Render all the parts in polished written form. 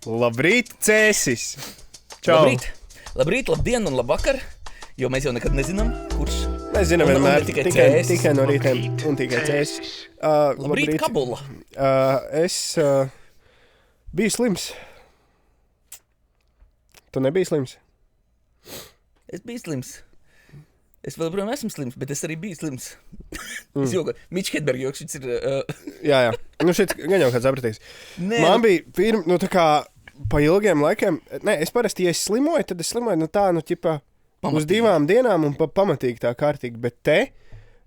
Labrīt, cēsis! Čau! Labrīt, labdien un labvakar, jo mēs jau nekad nezinām, kurš. Mēs zinām vienmēr tikai no rītiem un tikai cēsis. Labrīt, Kabula! Es biju slims. Tu nebija slims? Es biju slims. Es vēl projām esmu slims, bet es arī biju slims. Es joku, Mičs Hedberg joks, šis ir... Jā. Nu šeit gan jau kāds apratīs. Man bija pirma, tā kā pa ilgiem laikiem... Nē, es parasti, ja es slimoju, tad es slimoju, ķipa uz 2 dienām un pamatīgi tā kārtīgi. Bet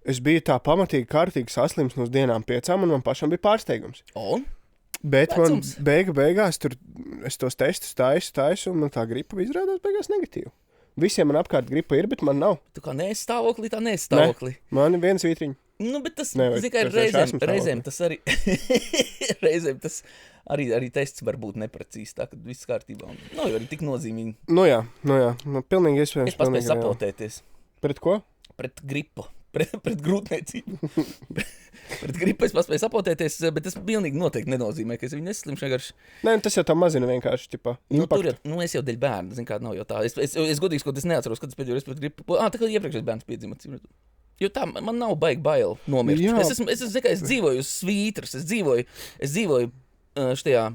es biju tā pamatīgi kārtīgi saslims no uz dienām 5 un man pašam bija pārsteigums. Un? Bet vecums. Man beigās tur es tos testus taisu un man tā gripa izrādās beigās negatīva. Visiem man apkārt gripa ir, bet man nav. Tu kā neesi stāvoklī, tā neesi stāvoklī. Ne, man ir viens vītriņš. Nu, bet tas, reizēm tas arī, reizēm tas arī tests var būt neprecīzs, tā, kad viss kārtībā. Nav jau arī tik nozīmīgi. Nu jā. Pilnīgi iespējams. Es paspēju sapotēties. Pret ko? Pret gripu. Pret grūtniecību. Pret gripu es paspēju sapotēties, bet tas pilnīgi noteikti nenozīmē, ka es viņu neslimšu vienkārši. Nē, tas jau tā mazina vienkārši, ķipa, impaktu. Es jau dēļ bērna, zin kā, nav jau tā. Es godīgi skoties neatceros, kad es pēdējo reizi pret gripu. Tā kā iepriekšējais bērns piedzima. Jo tā, man nav bail nomirt. Es dzīvoju uz svītras, es dzīvoju štajā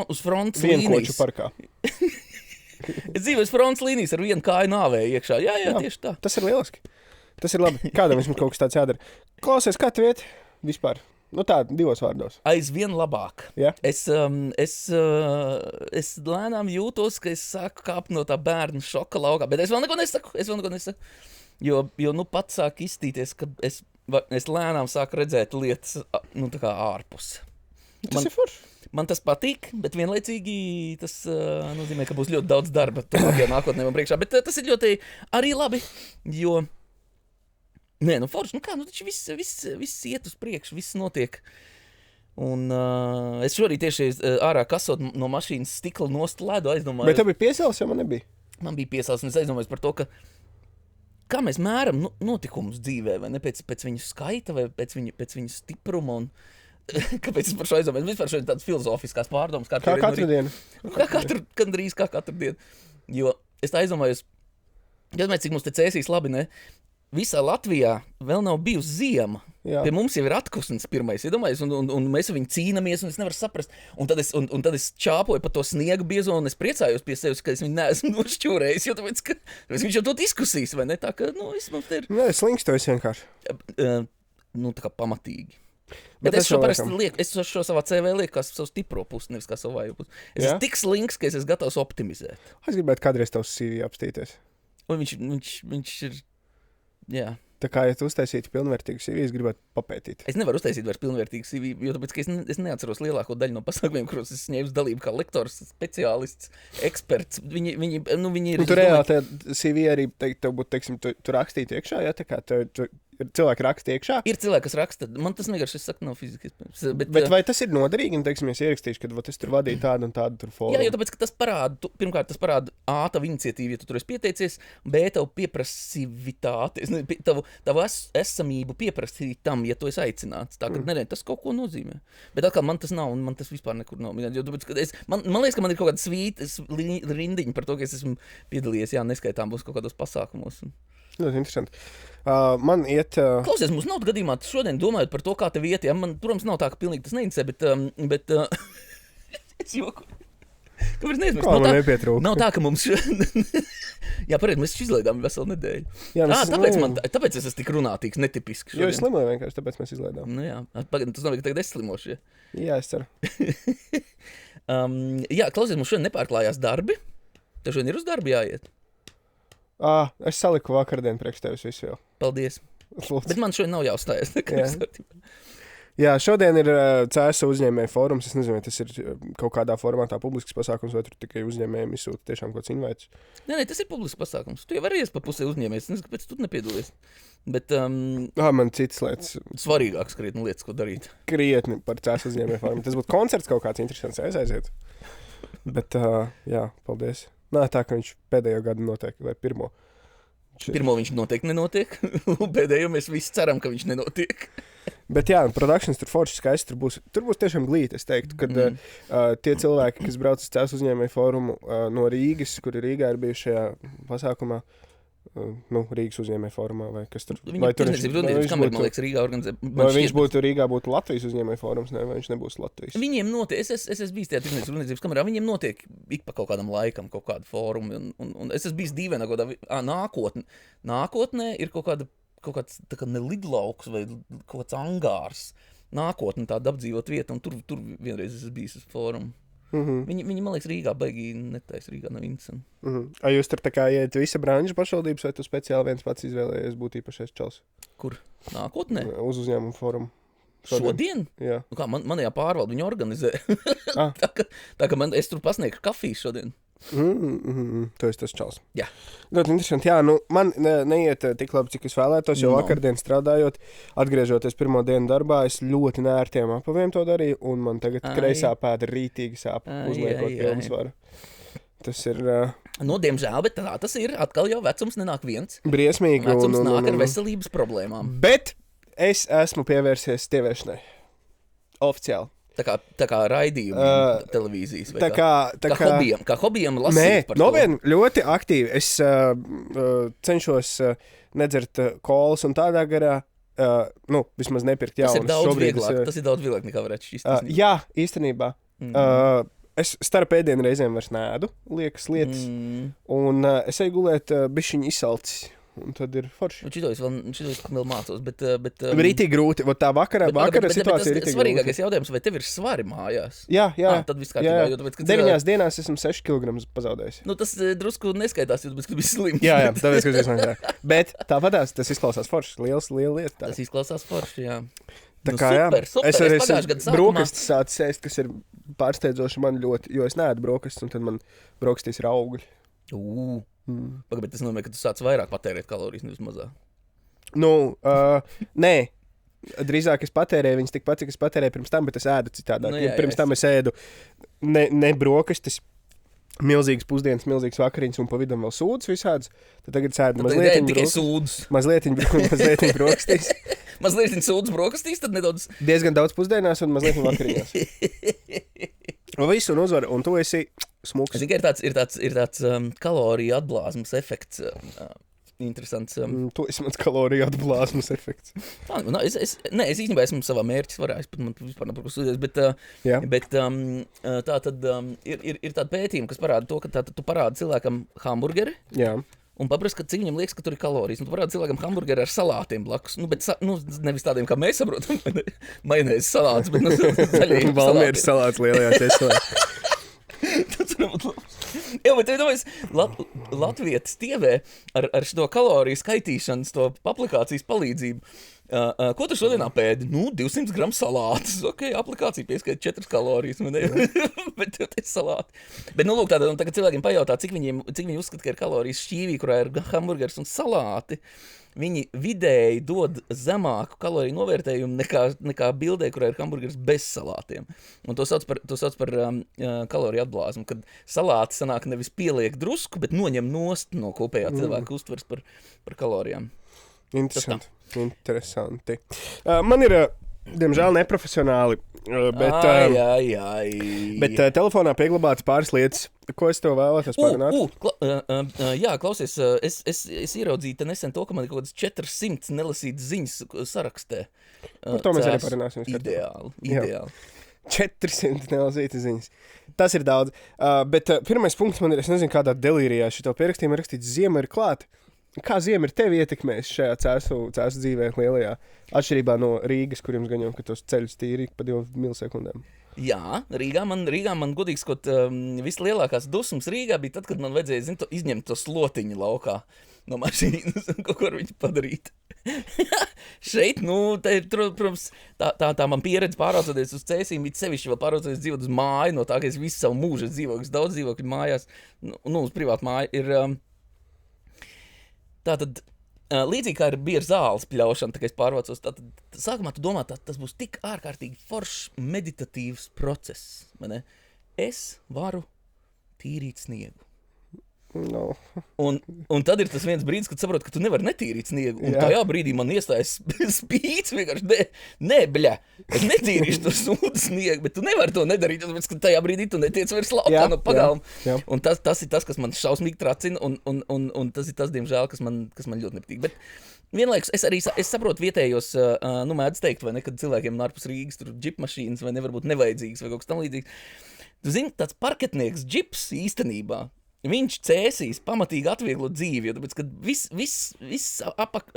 uz fronts līnijas. Vienkoču parkā. Es dzīvoju uz fronts līnijas ar vienu kāju nāvēju iekšā. Jā, tieši tā. Tas ir lieliski. Tas ir labi. Kādam vismaz kaut kas tāds jādara. Klausies, kā tu vieti vispār? Nu tā, 2 vārdos. Aizvien labāk. Ja? Es lēnām jūtos, ka es sāku kāpt no tā bērna šoka laukā, bet es vēl neko nesaku. Jo pats sāk izstīties, ka es lēnām sāku redzēt lietas, tā kā ārpus. Tas ir forši. Man tas patīk, bet vienlaicīgi tas nozīmē, ka būs ļoti daudz darba tuvākajā nākotnē man priekšā. Bet tas ir ļoti arī labi, jo... Nē, forši, taču viss iet uz priekšu, viss notiek. Un es šorīt tieši ārā kasot no mašīnas stikla nost ledu aizdomājos. Bet tev bija piesāls, jo man nebija? Man bija piesāls, un es aizdomājos par to, ka kā mēs mēram notikumus dzīvē, vai ne pēc viņu skaita, vai pēc viņu stipruma, un kāpēc es par šo aizdomājos? Vispār šo tādas filozofiskās pārdomas. Kā katru dienu? Gandrīz kā katru dienu. Jo es tā aizdomājos, cik mums te cēsīs labi, ne? Visā Latvijā vēl nav bijusi ziema. Jā. Pie mums jau ir atkusnis pirmais, iedomājies, un mēs ar viņu cīnamies, un es nevaru saprast. Un tad es čāpoju pa to sniega biezo, un es priecājos pie sevis, ka es viņu neesmu nošķūrējis, jo tāpēc, ka viņš jau to diskusijas, vai ne? Tā, ka, viss mums te ir... Nē, slinks to es vienkārši. Tā kā pamatīgi. Bet es šo parasti lieku, es šo savā CV lieku kā savu stipro pusi, nevis kā savu vājo pusi. Es esmu tik slinks, ka es esmu gatavs optimizēt. Es gribētu kādreiz tavs CV apstīties. Un viņš ir... Jā. Tā kā, ja tu uztaisītu pilnvērtīgu CV, es gribētu papētīt. Es nevaru uztaisīt vairs pilnvērtīgu CV, jo tāpēc, ka es neatceros lielāko daļu no pasākumiem, kuros es ņēmu dalību kā lektors, speciālists, eksperts. Viņi ir... Tu reāli tā CV arī, tev būtu, teiksim, tu rakstītu iekšā, ja? Tā kā cilvēki raksta iekšā? Ir cilvēki, kas raksta. Man tas vienkārši, es saku, nav fiziski. Bet vai tas ir noderīgi? Un, teiksim, es ierakstīšu, ka es tur vadīju tādu un tādu tur fórumu. Jā, jo tāpēc, ka tas parāda, pirmkārt, A, tavu iniciatīvu, ja tu tur esi pieteicies, B, tavu pieprasīvitāti, tavu esamību pieprasīt tam, ja tu esi aicināts. Tā, ka tas kaut ko nozīmē. Bet atkal man tas nav, un man tas vispār nekur nav. Jo tāpēc, ka man liekas, ka man ir kaut kāda svītas rindiņa par to, ka es esmu piedalījies, neskaitām būs kaut kādos pasākumos. Ļoti interesanti. Man iet... Klausies, mums nav gadījumā, šodien domājot par to, kā tev iet, ja man, protams, nav tā, ka pilnīgi tas neinteresē, bet es jokoju. Kāpēc neizmirst? Kā man nepietrūk? Nav tā, ka mums... Jā, pareizi, mēs izlaidām veselu nedēļu. Jā, tāpēc es esmu tik runātīgs, netipisks šodien. Jo es slimoju vienkārši, tāpēc mēs izlaidām. Nu jā, tas nav, ka tagad es slimošu, ja? Jā, es ceru. Jā, klausies, mums šodien nepārklājās darbi. Tev šodien ir uz darbu jāiet. Es saliku vakardien priekš tevis visu vēl. Paldies. Lūdzu. Bet man šodien nav jāuzstājas. Jā, šodien ir CS uzņēmēju fórums. Es nezinu, vai tas ir kaut kādā formātā publisks pasākums, vai tur tikai uzņēmējiem izsūta tiešām kaut kāds invites. Nē, tas ir publisks pasākums. Tu jau vari ies pa pusē uzņēmējs. Es nezinu, kāpēc tu nepiedalies. Bet man citas lietas. Svarīgākas krietni lietas, ko darīt. Krietni par CS uzņēmēju fórumu. Tas būtu koncerts kaut kāds interesants, aiziet. Bet, jā, paldies. Nā, tā, ka viņš pēdējo gadu notiek, vai pirmo. Pirmo viņš noteikti nenotiek, un pēdējo mēs visi ceram, ka viņš nenotiek. Bet jā, produkcijas tur forši skaisti. Tur būs tiešām glīti, es teiktu, kad tie cilvēki, kas brauc uz CES uzņēmēju fórumu no Rīgas, kuri Rīgā ir bijuši šajā pasākumā, Rīgas uzņēmēju fórumā, vai kas tur... Vai viņš būtu Rīgā, būtu Latvijas uzņēmēju fórums, vai viņš nebūs Latvijas? Viņiem notiek, es esmu bijis tajā tirdzniecības rūpniecības kamerā, viņiem notiek ik pa kaut kādam laikam kaut kādu fórumu, un es esmu bijis dīvainā nākotnē ir kaut kāds tā kā ne lidlauks vai kaut kāds angārs. Nākotnē tāda apdzīvot vieta, un tur vienreiz es esmu bijis uz fórumu. Viņi, man liekas, Rīgā baigi netais, Rīgā nav interesanti. A jūs tur tā kā iet visa branža pašvaldības, vai tu speciāli viens pats izvēlējies būt īpašais čals? Kur? Nākotnē? Uz uzņēmumu fórumu. Šodien? Jā. Nu kā, man jāpārvalda, viņi organizē. tā kā es tur pasniegšu kafiju šodien. Tu esi tas čals. Jā. Ļoti interesanti. Jā, man neiet tik labi, cik es vēlētos, jo vakardien strādājot, atgriežoties pirmo dienu darbā, es ļoti nērtiem apaviem to darīju, un man tagad kreisā pēda rītīgi sāp, uzliekot pilnsvaru. Tas ir... Diemžēl, bet tā tas ir. Atkal jau vecums nenāk viens. Briesmīgi. Vecums nāk ar veselības problēmām. Bet es esmu pievērsies stieviešanai. Oficiāli. Tā kā raidījuma televīzijas vai kā hobijam lasīt par to. Nopietni, ļoti aktīvi. Es cenšos nedzert kolas un tādā garā, vismaz nepirkt jaunas. Tas ir daudz vieglāk nekā varētu šķist. Jā, īstenībā. Es starp ēdienu reizēm vairs nēdu, liekas lietas, un es eju gulēt bišķiņi izsalcis. Un tad ir forši. Šito es vēl mācos, bet... Rītīgi grūti. Tā vakara situācija ir rītīgi grūti. Svarīgākais jautājums, vai tev ir svari mājās? Jā. Tad viss kārtībā. 9 dienās esmu 6 kg pazaudējis. Tas drusku neskaitās, jo tu biji slims. Jā, tāpēc, ka es esmu. Bet tāpatās tas izklausās forši. Liela lieta. Tas izklausās forši, jā. Tā kā super. Es arī brokastis sācis ēst, kas ir pārsteidzoši man ļoti, jo es neēdu brokastis, un tad man brokastīs ir augļi. Bet tas nozīmē, ka tu sāc vairāk patērēt kalorijas, nevis mazāk. Nē. Drīzāk es patērēju viņas tikpat, cik es patērēju pirms tam, bet es ēdu citādāk. Pirms tam es ēdu ne brokastis, milzīgas pusdienas, milzīgas vakariņas un pa vidam vēl sūdas visādas. Tad tagad es ēdu mazlietiņ brokastīs. Mazlietiņ sūdas brokastīs, tad nedaudz... Diezgan daudz pusdienās un mazlietiņ vakariņās. Visu un uzvaru, un tu esi smuks. Es tikai ir tāds kaloriju atblāzmas efekts. Interesants. Tu esi mans kaloriju atblāzmas efekts. Es īstenībā esmu savā mērķis varējis, pat man vispār nav par ko studēs, bet tā tad ir tāda pētījuma, kas parāda to, ka tu parādi cilvēkam hamburgeri. Jā. Un paprast, cik viņam liekas, ka tur ir kalorijas. Tu parādi cilvēkam hamburgeri ar salātiem blakus. Bet nevis tādiem, kā mēs saprotam, majonēzes salāts, bet zaļiem Valmieras salāts lielajā česlā. Tas var būt labs. Jā, bet iedomājies, Latvijas TV ar šo kaloriju skaitīšanas, to aplikācijas palīdzību. Ko tu šodien apēdi? 200 gramu salātus. Ok, aplikācija pieskaita 4 kalorijas. Bet tev tie salāti. Bet, lūk, tagad cilvēkiem pajautā, cik viņi uzskata, ka ir kalorijas šķīvī, kurā ir hamburgers un salāti. Viņi vidēji dod zemāku kaloriju novērtējumu nekā bildē, kurā ir hamburgers bez salātiem. Un to sauc par kaloriju atblāzmu, kad salāti sanāk nevis pieliek drusku, bet noņem nost no kopējā cilvēka uztveres par kalorijām. Interesanti. Man ir, diemžēl, neprofesionāli, bet telefonā pieglabāts pāris lietas, ko es tev vēlētos parunāt. Jā, klausies, es ieraudzīju nesen to, ka man ir kaut kādas 400 nelasītas ziņas sarakstē. Par to mēs arī parunāsim. Ideāli. 400 nelasītas ziņas. Tas ir daudz. Bet pirmais punkts man ir, es nezinu, kādā delīrijā šito pierakstījumu rakstīts, ziema ir klāta. Kā ziema ir tevi ietekmēs šajā cēsu dzīvē lielajā, atšķirībā no Rīgas, kur jums gaņo, ka tos ceļus tīri pa 2 milisekundēm? Jā, Rīgā man godīgi skot, vislielākās dusmas Rīgā bija tad, kad man vajadzēja izņemt to slotiņu laukā no mašīnas un kaut ko ar viņu padarīt. Šeit, protams, tā man pieredze pārācoties uz cēsīm, bet sevišķi vēl pārācoties dzīvot uz māju, no tā, ka es visu savu mūžu dzīvoju, daudz dzīvokļu mājās, uz privātu māju, ir... Tātad, līdzīgi kā bija ar zāles pļaušanu, tā kā es pārvācos, sākumā tu domā, tas būs tik ārkārtīgi foršs meditatīvs process. Es varu tīrīt sniegu. No. Un tad ir tas viens brīdis, kad saproti, ka tu nevari netīrīt sniegu. Un tajā brīdī man iestājas spīts vienkārši. Nē, bļa, es netīrīšu to sūdu sniegu, bet tu nevari to nedarīt, tāpēc, ka tajā brīdī tu netiec vairs laukā no pagalma. Un tas ir tas, kas man šausmīgi tracina, un tas ir tas, diemžēl, kas man ļoti nepatīk. Bet vienlaikus es saprotu vietējos, mēdz teikt, vai ne, kad cilvēkiem ārpus Rīgas tur džipmašīnas vai nevar būt nevajadzīgas vai kaut kas tam līdzīgs. Tu zini, tāds parketnieks džips īstenībā, viņš cēsīs pamatīgi atvieglot dzīvi, jo tāpēc, ka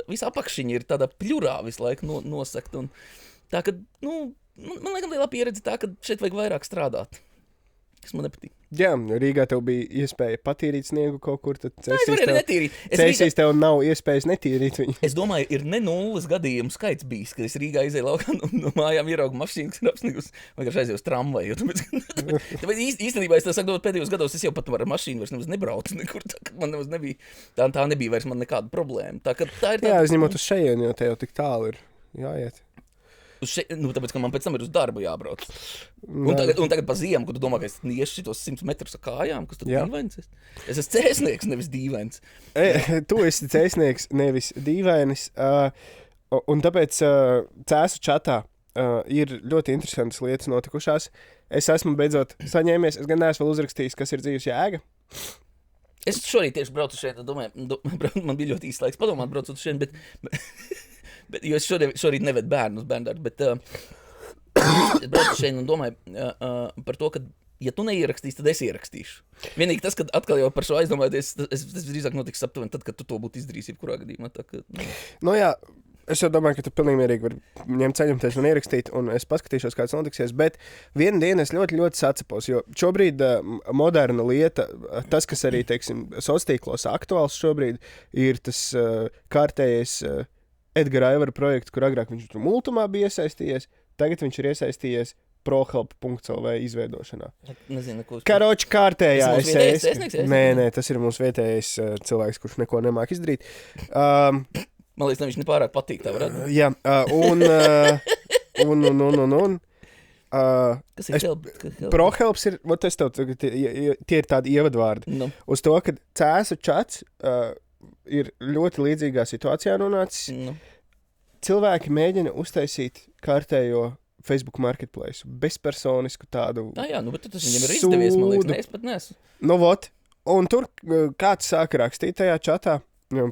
viss apakšiņa ir tādā pļurā visu laiku nosakt. Un tā, ka, man liekas lielā pieredze tā, ka šeit vajag vairāk strādāt. Kas man nepatīk. Jā, Rīgā tev bija iespēja patīrīt sniegu kaut kur, tad cēsīs tev nav iespējas netīrīt viņu. Es domāju, ir ne nulles gadījumu skaits bijis, kad es Rīgā izēju laukā no mājām ieraugu mašīnu, kas ir apsnigusi, vienkārši aizēju uz tramvaju. Tāpēc īstenībā es tā saku, pēdējos gados es jau pat ar mašīnu vairs nemaz nebraucu nekur, tā, ka man nemaz nebija, tā nebija vairs man nekāda problēma. Tā ir tā. Jā, aizņemot uz šejienu, jo te jau tik tālu ir jāiet. Tāpēc, ka man pēc tam ir uz darbu jābrauc. Un tagad pa ziemu, kad tu domā, ka es niešu šitos 100 metrus ar kājām, kas tad dīvains? Es esmu cēsnieks, nevis dīvains. Tu esi cēsnieks, nevis dīvainis. Un tāpēc cēsu čatā ir ļoti interesantas lietas notikušās. Es esmu beidzot saņēmies, es gan neesmu vēl uzrakstījis, kas ir dzīves jēga. Es šorīt tieši braucu šeit, domāju, man bija ļoti īsts laiks padomāt, braucot šeit, jo es šorīt nevedu bērnu uz bērndārdu, bet es braucu šeit un domāju par to, ka, ja tu neierakstīs, tad es ierakstīšu. Vienīgi tas, kad atkal jau par šo aizdomājoties, es drīzāk notiks aptuveni tad, kad tu to būtu izdarījis jebkurā gadījumā. Tā, ka, No jā, es jau domāju, ka tu pilnīgi mierīgi vari ņemt ceļumties un ierakstīt, un es paskatīšos, kāds notiksies, bet vienu dienu es ļoti, ļoti sacapos, jo šobrīd moderna lieta, tas, kas arī, teiksim, sociālos aktuāls šobrīd, ir tas kārtējais Edgara Aivara projekts, kur agrāk viņš tur multumā bija iesaistījies, tagad viņš ir iesaistījies prohelp.lv izveidošanā. Nezinu, ko Karoči kārtējā. Nē, tas ir mūsu vietējais cilvēks, kurš neko nemāk izdarīt. Man liekas, viņš nepārāk patīk tā, varētu. Jā, Kas ir help? Prohelps ir, tie ir tādi ievadvārdi. No. Uz to, ka cēsu čats ir ļoti līdzīgā situācijā nonācis. No. Cilvēki mēģina uztaisīt kārtējo Facebook marketplace, bezpersonisku tādu bet tas viņam ir izdevies, man liekas, es pat neesmu. Un tur kāds sāka rakstīt tajā čatā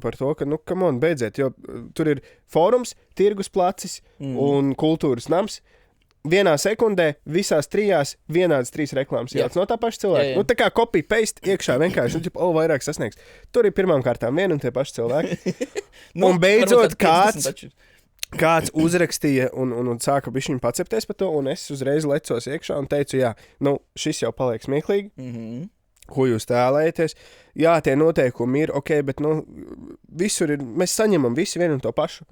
par to, ka, come on, beidziet, jo tur ir fórums, tirgus placis un kultūras nams. Vienā sekundē visās trijās vienādas 3 reklāmas jāc no tā paša cilvēka. Jā. Tā kā copy paste iekšā vienkārši, vairāk sasniegs. Tur ir pirmām kārtām vien un tie paši cilvēki. Un beidzot kāds uzrakstīja un sāka bišķiņu pacepties par to, un es uzreiz lecos iekšā un teicu, šis jau paliek smieklīgi. Ko jūs tēlējaties? Jā, tie noteikumi ir, bet visur ir, mēs saņemam visi vienu un to pašu.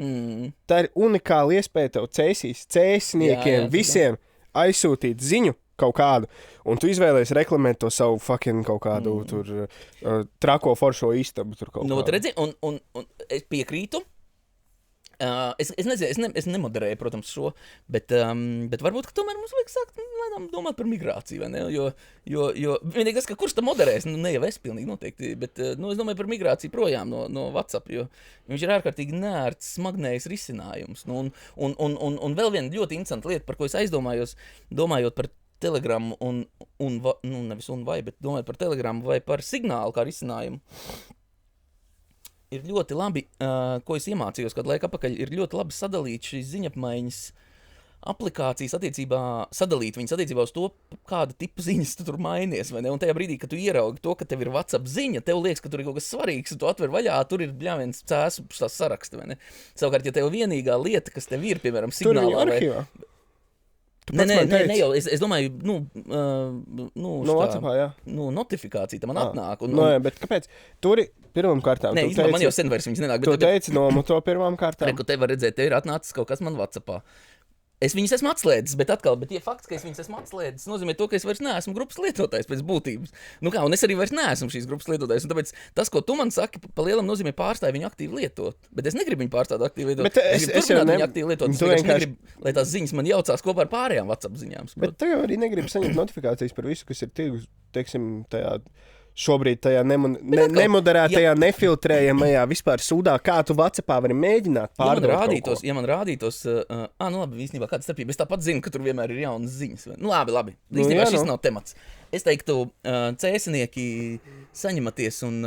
Tā ir unikāla iespēja tev cēsniekiem, visiem aizsūtīt ziņu kaut kādu, un tu izvēlējies reklamēt to savu fucking kaut kādu tur trako foršo istabu. Tur kaut kādu. Redzi, un es piekrītu. Es nezinu, es nemoderēju, protams, šo, bet varbūt, ka tomēr mums vajag sākt domāt par migrāciju, vai ne? Jo vienīgi tas, ka kurš tam moderēs, ne jau es pilnīgi noteikti, bet es domāju par migrāciju projām no WhatsApp, jo viņš ir ārkārtīgi neērts, smagnējs risinājums. Un vēl viena ļoti interesanta lieta, par ko es aizdomājos, domājot par Telegramu bet domājot par Telegramu vai par Signālu kā risinājumu. Ir ļoti labi, ko es iemācījos kādu laiku apakaļ, ir ļoti labi sadalīt šīs ziņapmaiņas aplikācijas sadalīt viņas attiecībā uz to, kāda tipa ziņas tu tur mainies, vai ne? Un tajā brīdī, kad tu ieraugi to, ka tev ir WhatsApp ziņa, tev liekas, ka tur ir kaut kas svarīgs, un tu atver vaļā, tur ir bļāviens cēsu saraksti, vai ne? Savukārt, ja tev vienīgā lieta, kas tev ir, piemēram, Signālā vai... Nē, jau, es domāju, WhatsAppā, jā. Notifikācija tam man atnāk. Bet kāpēc? Tur ir pirmām kārtām. Nē, man jau sen vairs viņas nenāk. Tu teici nomoto pirmām kārtām. Ko te var redzēt, te ir atnācis kaut kas man WhatsAppā. Es viņus esmu atslēdzis, bet fakts, ka es viņus esmu atslēdzis, nozīmē to, ka es vairs neesmu grupas lietotājs pēc būtības. Un es arī vairs neesmu šīs grupas lietotājs. Un tāpēc tas, ko tu man saki, pa lielam nozīmē pārstāj viņu aktīvi lietot. Bet es negribu viņu pārstāt aktīvi lietot. Bet es gribu viņu aktīvi lietot. Es negribu, lai tās ziņas man jaucās kopā ar pārējām WhatsApp ziņām. Bet tu jau arī negribi saņemt notifikācijas par visu, kas ir tirgus, teiksim, tajā šobrīd tajā nemoderētajā, nefiltrējamajā vispār sūdā, kā tu WhatsAppā vari mēģināt pārdot ja man rādītos, nu labi, īstenībā kāda starpība, es tāpat zinu, ka tur vienmēr ir jaunas ziņas. Nu labi, īstenībā šis nav temats. Es teiktu, cēsinieki saņematies un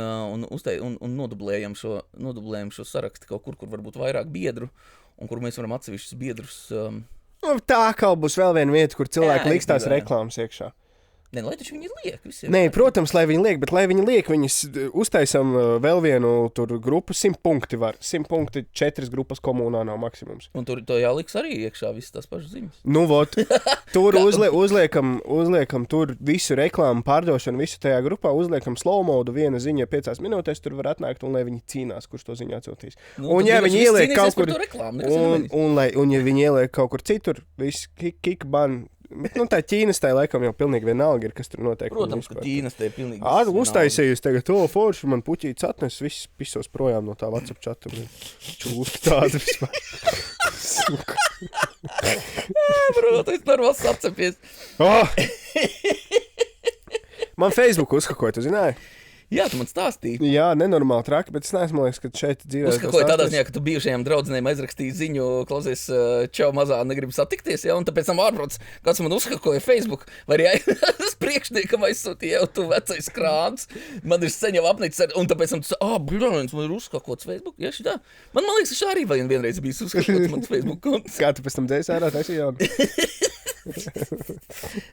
nodublējam šo sarakstu kaut kur varbūt vairāk biedru, un kur mēs varam atsevišķus biedrus... Tā kā būs vēl viena vieta, kur cilvēki liks tās reklāmas iekšā. Nē, lai taču viņi liek. Nē, protams, lai viņi liek, bet lai viņi liek, viņas uztaisam vēl vienu tur grupu, 100 punkti var. 100 punkti 4 grupas komunā nav maksimums. Un tur to jāliks arī iekšā visas tās pašas ziņas. Nu, vot, tur uzliekam tur visu reklāmu pārdošanu, visu tajā grupā, uzliekam slow mode, viena ziņa 5 minūtēs tur var atnākt, un lai viņi cīnās, kurš to ziņu atsūtīs. Nu, un ja viņi ieliek kaut kur, un ja viņi ieliek kaut kur citur, viss kick ban. Bet, tā Ķīnas tai laikam jau pilnīgi vienalga ir, kas tur notiek. Protams, ka Ķīnas tai pilnīgi uztaisījusi tagad forši, man puķīts atnes, viss pisos projām no tā WhatsApp chata. Čūska tāda vispār. Protams, normāls atcepies. Man Facebook uzhakoja, tu zināji? Jā, tu man stāstīji. Jā, nenormāli traki, bet es neesmu, liekas, ka šeit dzīvē... Uzskakoja tādā ziņā, ka tu bijušajām draudzenēm aizrakstīji ziņu, klausies, čau mazā, negribu satikties, ja, un tāpēc tam ārprots, kāds man uzskakoja Facebook, vai arī es priekšniekam aizsūtīju, jau tu vecais krāns, man ir sen jau apnicis, un tāpēc tam tu bļāns, man ir uzskakots Facebook, ja šitā. Man liekas, šā arī vienreiz bijis uzskakots mans Facebook konts. Kā tu pēc tam dzēs ārā, taisi jaunu?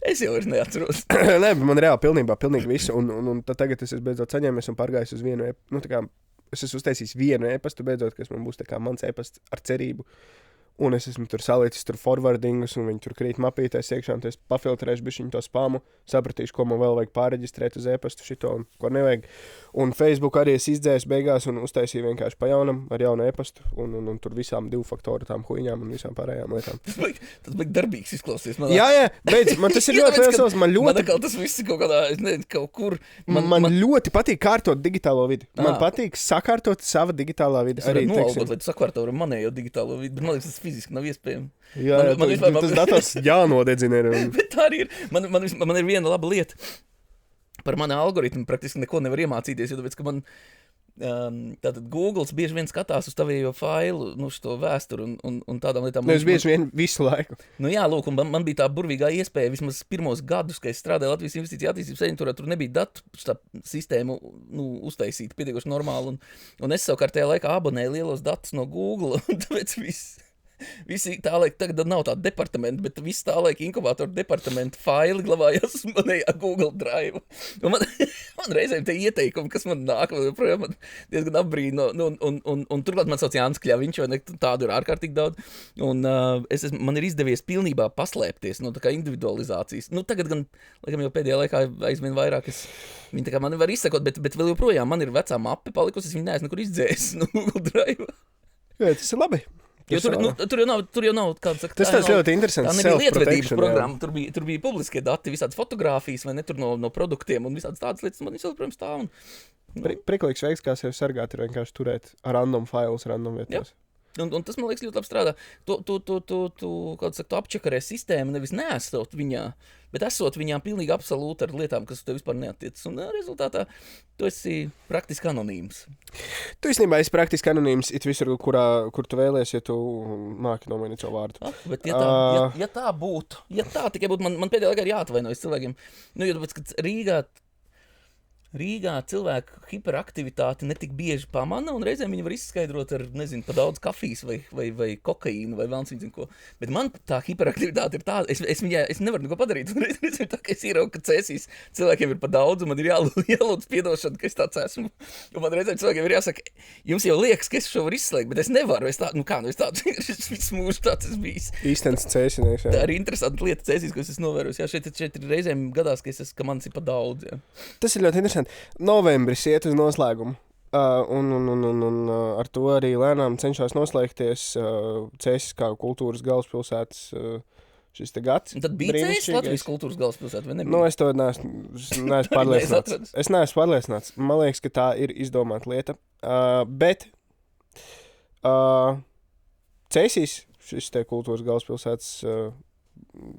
Es jau vairs neatceros. Nē, man reāli pilnīgi visu, un tagad es esmu beidzot saņēmies un pārgājis uz vienu, es esmu uztaisījis vienu e-pastu beidzot, kas man būs tā kā mans e-pasts ar cerību. Un es esmu tur salicis tur forwardingus, un viņi tur krīt mapītēs iekšā, un es pafiltrēšu bišķiņu to spāmu, sapratīšu, ko man vēl vajag pārreģistrēt uz e-pastu šito, un ko nevajag. Un Facebook arī es izdzēsu beigās un uztaisīju vienkārši pa jaunam, ar jaunu e-pastu, un tur visām 2 faktoru tām huiņām un visām pārējām lietām. Tas baigi darbīgs izklausies. Jā, beidz, man tas ir ļoti vesels, man tas viss kaut kādā, es nezinu, kaut kur. Man ļoti patīk kārtot digitālo vidi. Man patīk sakārtot sava digitālā vidi. Es varētu noalgot, lai tu sakārto ar manējo digitālo vidi, bet man liekas, tas fiziski nav iespējams. Jā, tas dators jānodedzina. Bet tā arī ir. Man ir viena laba lieta. Par mani algoritmu praktiski neko nevar iemācīties, jo tāpēc, ka man tātad Googles bieži vien skatās uz tavējo failu, šo vēsturu un tādām lietām. Nevis bieži vien visu laiku. Nu jā, lūk, un man bija tā burvīgā iespēja vismaz pirmos gadus, kad es strādāju Latvijas Investīcija attīstības aģentūrā, tur nebija datu sistēmu uztaisīt pietiekoši normāli, un es savukārt tajā laikā abonēju lielos datus no Google, un tāpēc visi tā laika, tagad nav tāda departamenta, bet visi tā laika inkubātoru departamenta faili glabājās uz manējā Google Drive. Un man reizēm te ieteikumi, kas man nāk, joprojām man diezgan apbrīno. Un turklāt man sauc Jānis Kļaviņš, vai ne, tādu ir ārkārtīgi daudz. Un man ir izdevies pilnībā paslēpties no tā kā individualizācijas. Nu, tagad gan, laikam jau pēdējā laikā aizvien vairāk viņi tā kā mani var izsakot, bet vēl joprojām man ir vecā mappe palikusi, es viņu neesmu nekur izdzējis no Google Drive. Jā, tas ir labi. Jo tur jau nav kāds saka, tas ļoti interesants. Tā nebija lietvedības programma, tur bija publiskie dati, visādas fotogrāfijas, vai ne, tur no produktiem un visādas tādas lietas, man visu joprojām stāv. Priklīgs veids, kā sevi sargāt, ir vienkārši turēt random files, random vietās. Un tas, man liekas, ļoti labi strādā. Tu apčakarē sistēmu, nevis neesot viņā, bet esot viņā pilnīgi absolūti ar lietām, kas tev vispār neattiecas. Un rezultātā tu esi praktiski anonīms. Tu īstenībā esi praktiski anonīms it visur, kur tu vēlies, ja tu māki nomainīt savu vārdu. Bet ja tā būtu, tikai būtu, man pēdējā laikā ir jāatvainojas cilvēkiem. Nu, jo tāpēc, ka Rīgā cilvēku hiperaktivitāti netik bieži pamana, un reizēm viņi var izskaidrot ar, nezinu, pa daudz kafijas vai kokaīnu vai vēlns viņu ko. Bet man tā hiperaktivitāte ir tāda, es nevaru neko padarīt. Reizēm tā, ka es ieraugu, ka cēsīs cilvēkiem ir pa daudz, un man ir jālūdz piedošana, ka es tāds esmu. Un man reizēm cilvēkiem ir jāsaka, jums jau liekas, ka es šo varu izslēgt, bet es nevaru. Es tāds visu mūžu tāds es bijis. Īstenis cēsinieks, jā. Tā ir interesanta lieta cēsīs, ko es esmu novērojis. Jā, šeit ir reizēm gadās, ka manis ir pa daudz, jā. Tas ir ļoti interesanti. Novembris iet uz noslēgumu, un ar to arī lēnām cenšas noslēgties Cēsis kā kultūras galvaspilsētas šis te gads. Un tad bija Cēsis Latvijas kultūras galvaspilsēta, vai nebija? Nu, es to neesmu pārliecināts. Es neesmu pārliecināts. Man liekas, ka tā ir izdomāta lieta. Bet Cēsis, šis te kultūras galvaspilsētas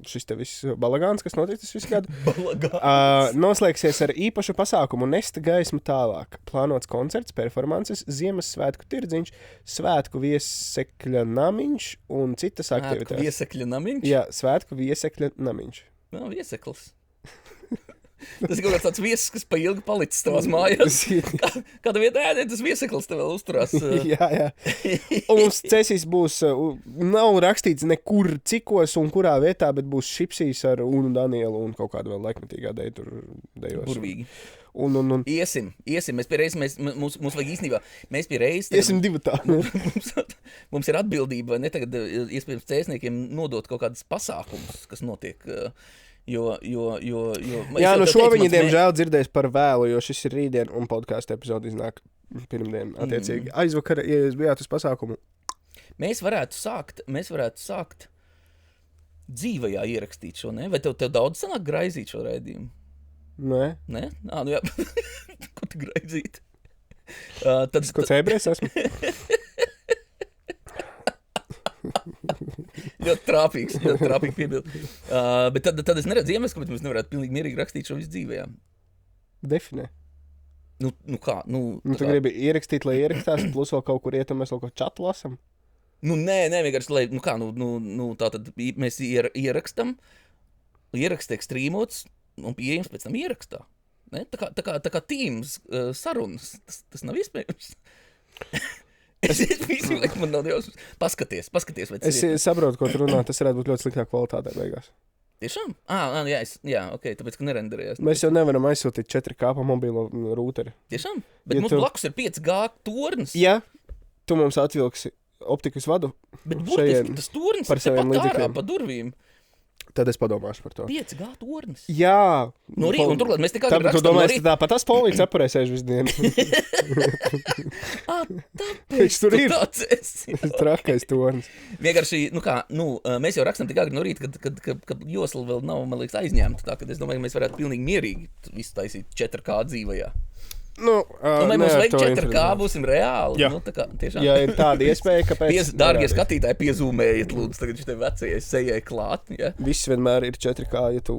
šis te viss balagāns, kas notiek tas visu gadu, Balagāns. noslēgsies ar īpašu pasākumu Nesta gaismu tālāk. Plānots koncerts, performances, Ziemassvētku tirdziņš, svētku viesekļa namiņš un citas aktivitātes. Viesekļa namiņš? Jā, svētku viesekļa namiņš. Nav vieseklis. Tas ir kaut kāds tāds viesis, kas pa ilgi palicis tavās mājās. Kāda vietā tas vieseklis te vēl uzturās? Jā. Un mums cesīs būs, nav rakstīts nekur cikos un kurā vietā, bet būs šipsīs ar Unu Danielu un kaut kādu vēl laikmetīgā deju tur dejos. Burvīgi. Un. Iesim. Mēs pie reizes, mums vajag īstenībā, mēs pie reizes... Iesim divatā. Mums ir atbildība, vai ne tagad, iespējams, cēsniekiem nodot kaut kādas pasākumus, kas notiek... Jo, jā, šo viņi, diemžēl, dzirdēs par vēlu, jo šis ir rītdien un podkāstu epizode iznāk pirmdien, attiecīgi. Aizvakar, ja jūs bijāt uz pasākumu. Mēs varētu sākt dzīvajā ierakstīt šo, ne? Vai tev daudz sanāk graizīt šo raidījumu? Nē. Nē? Nu jā. Ko tu graizīt? Tas, ko cēbries esmu? Ļoti trāpīgi piebild. Bet tad es neredzu iemeslu, kāpēc mēs nevarētu pilnīgi mierīgi rakstīt šo visu dzīvē. Definē. Nu kā? Tu gribi ierakstīt, lai ierakstās, plus vēl kaut kur ietam, mēs vēl kaut čatu lasam? Nē, vienkārši, lai, tātad mēs ierakstam, ieraksts tiek strīmots un pieejams pēc tam ierakstā. Ne? Tā kā Teams sarunas, tas nav iespējams. Man nav jausmas. Paskaties. Es saprotu, ko tu runā. Tas varētu būt ļoti sliktā kvalitātē beigās. Tiešām? Jā, ok, tāpēc, ka nerenderējās. Mēs jau nevaram aizsūtīt 4K pa mobilo rūteri. Tiešām? Bet mums blakus ir 5G tornis. Jā, tu mums atvilksi optikas vadu. Bet burtiski tas tornis ir tepat ārā pa durvīm. Tad es padomāšu par to. 5G tornis. Jā. No rīta, un turklāt mēs tikai rakstam. Tu domāji, ka tāpat tās polīts apurēsēšu visu dienu. Tāpēc tur ir. Tāds esi. Trakais tornis. Vienkārši, mēs jau rakstam tik agri no rīta, kad josla vēl nav, man liekas, aizņemta. Tā, kad es domāju, ka mēs varētu pilnīgi mierīgi visu taisīt 4K dzīvajā. Vai mums vajag 4K, būsim reāli. Jā. Tiešām. Jā, ir tāda iespēja, kāpēc... Dārgie skatītāji, piezūmējiet, lūdzu, tagad šitai vecajai sejai klāt. Ja? Viss vienmēr ir 4K, ja tu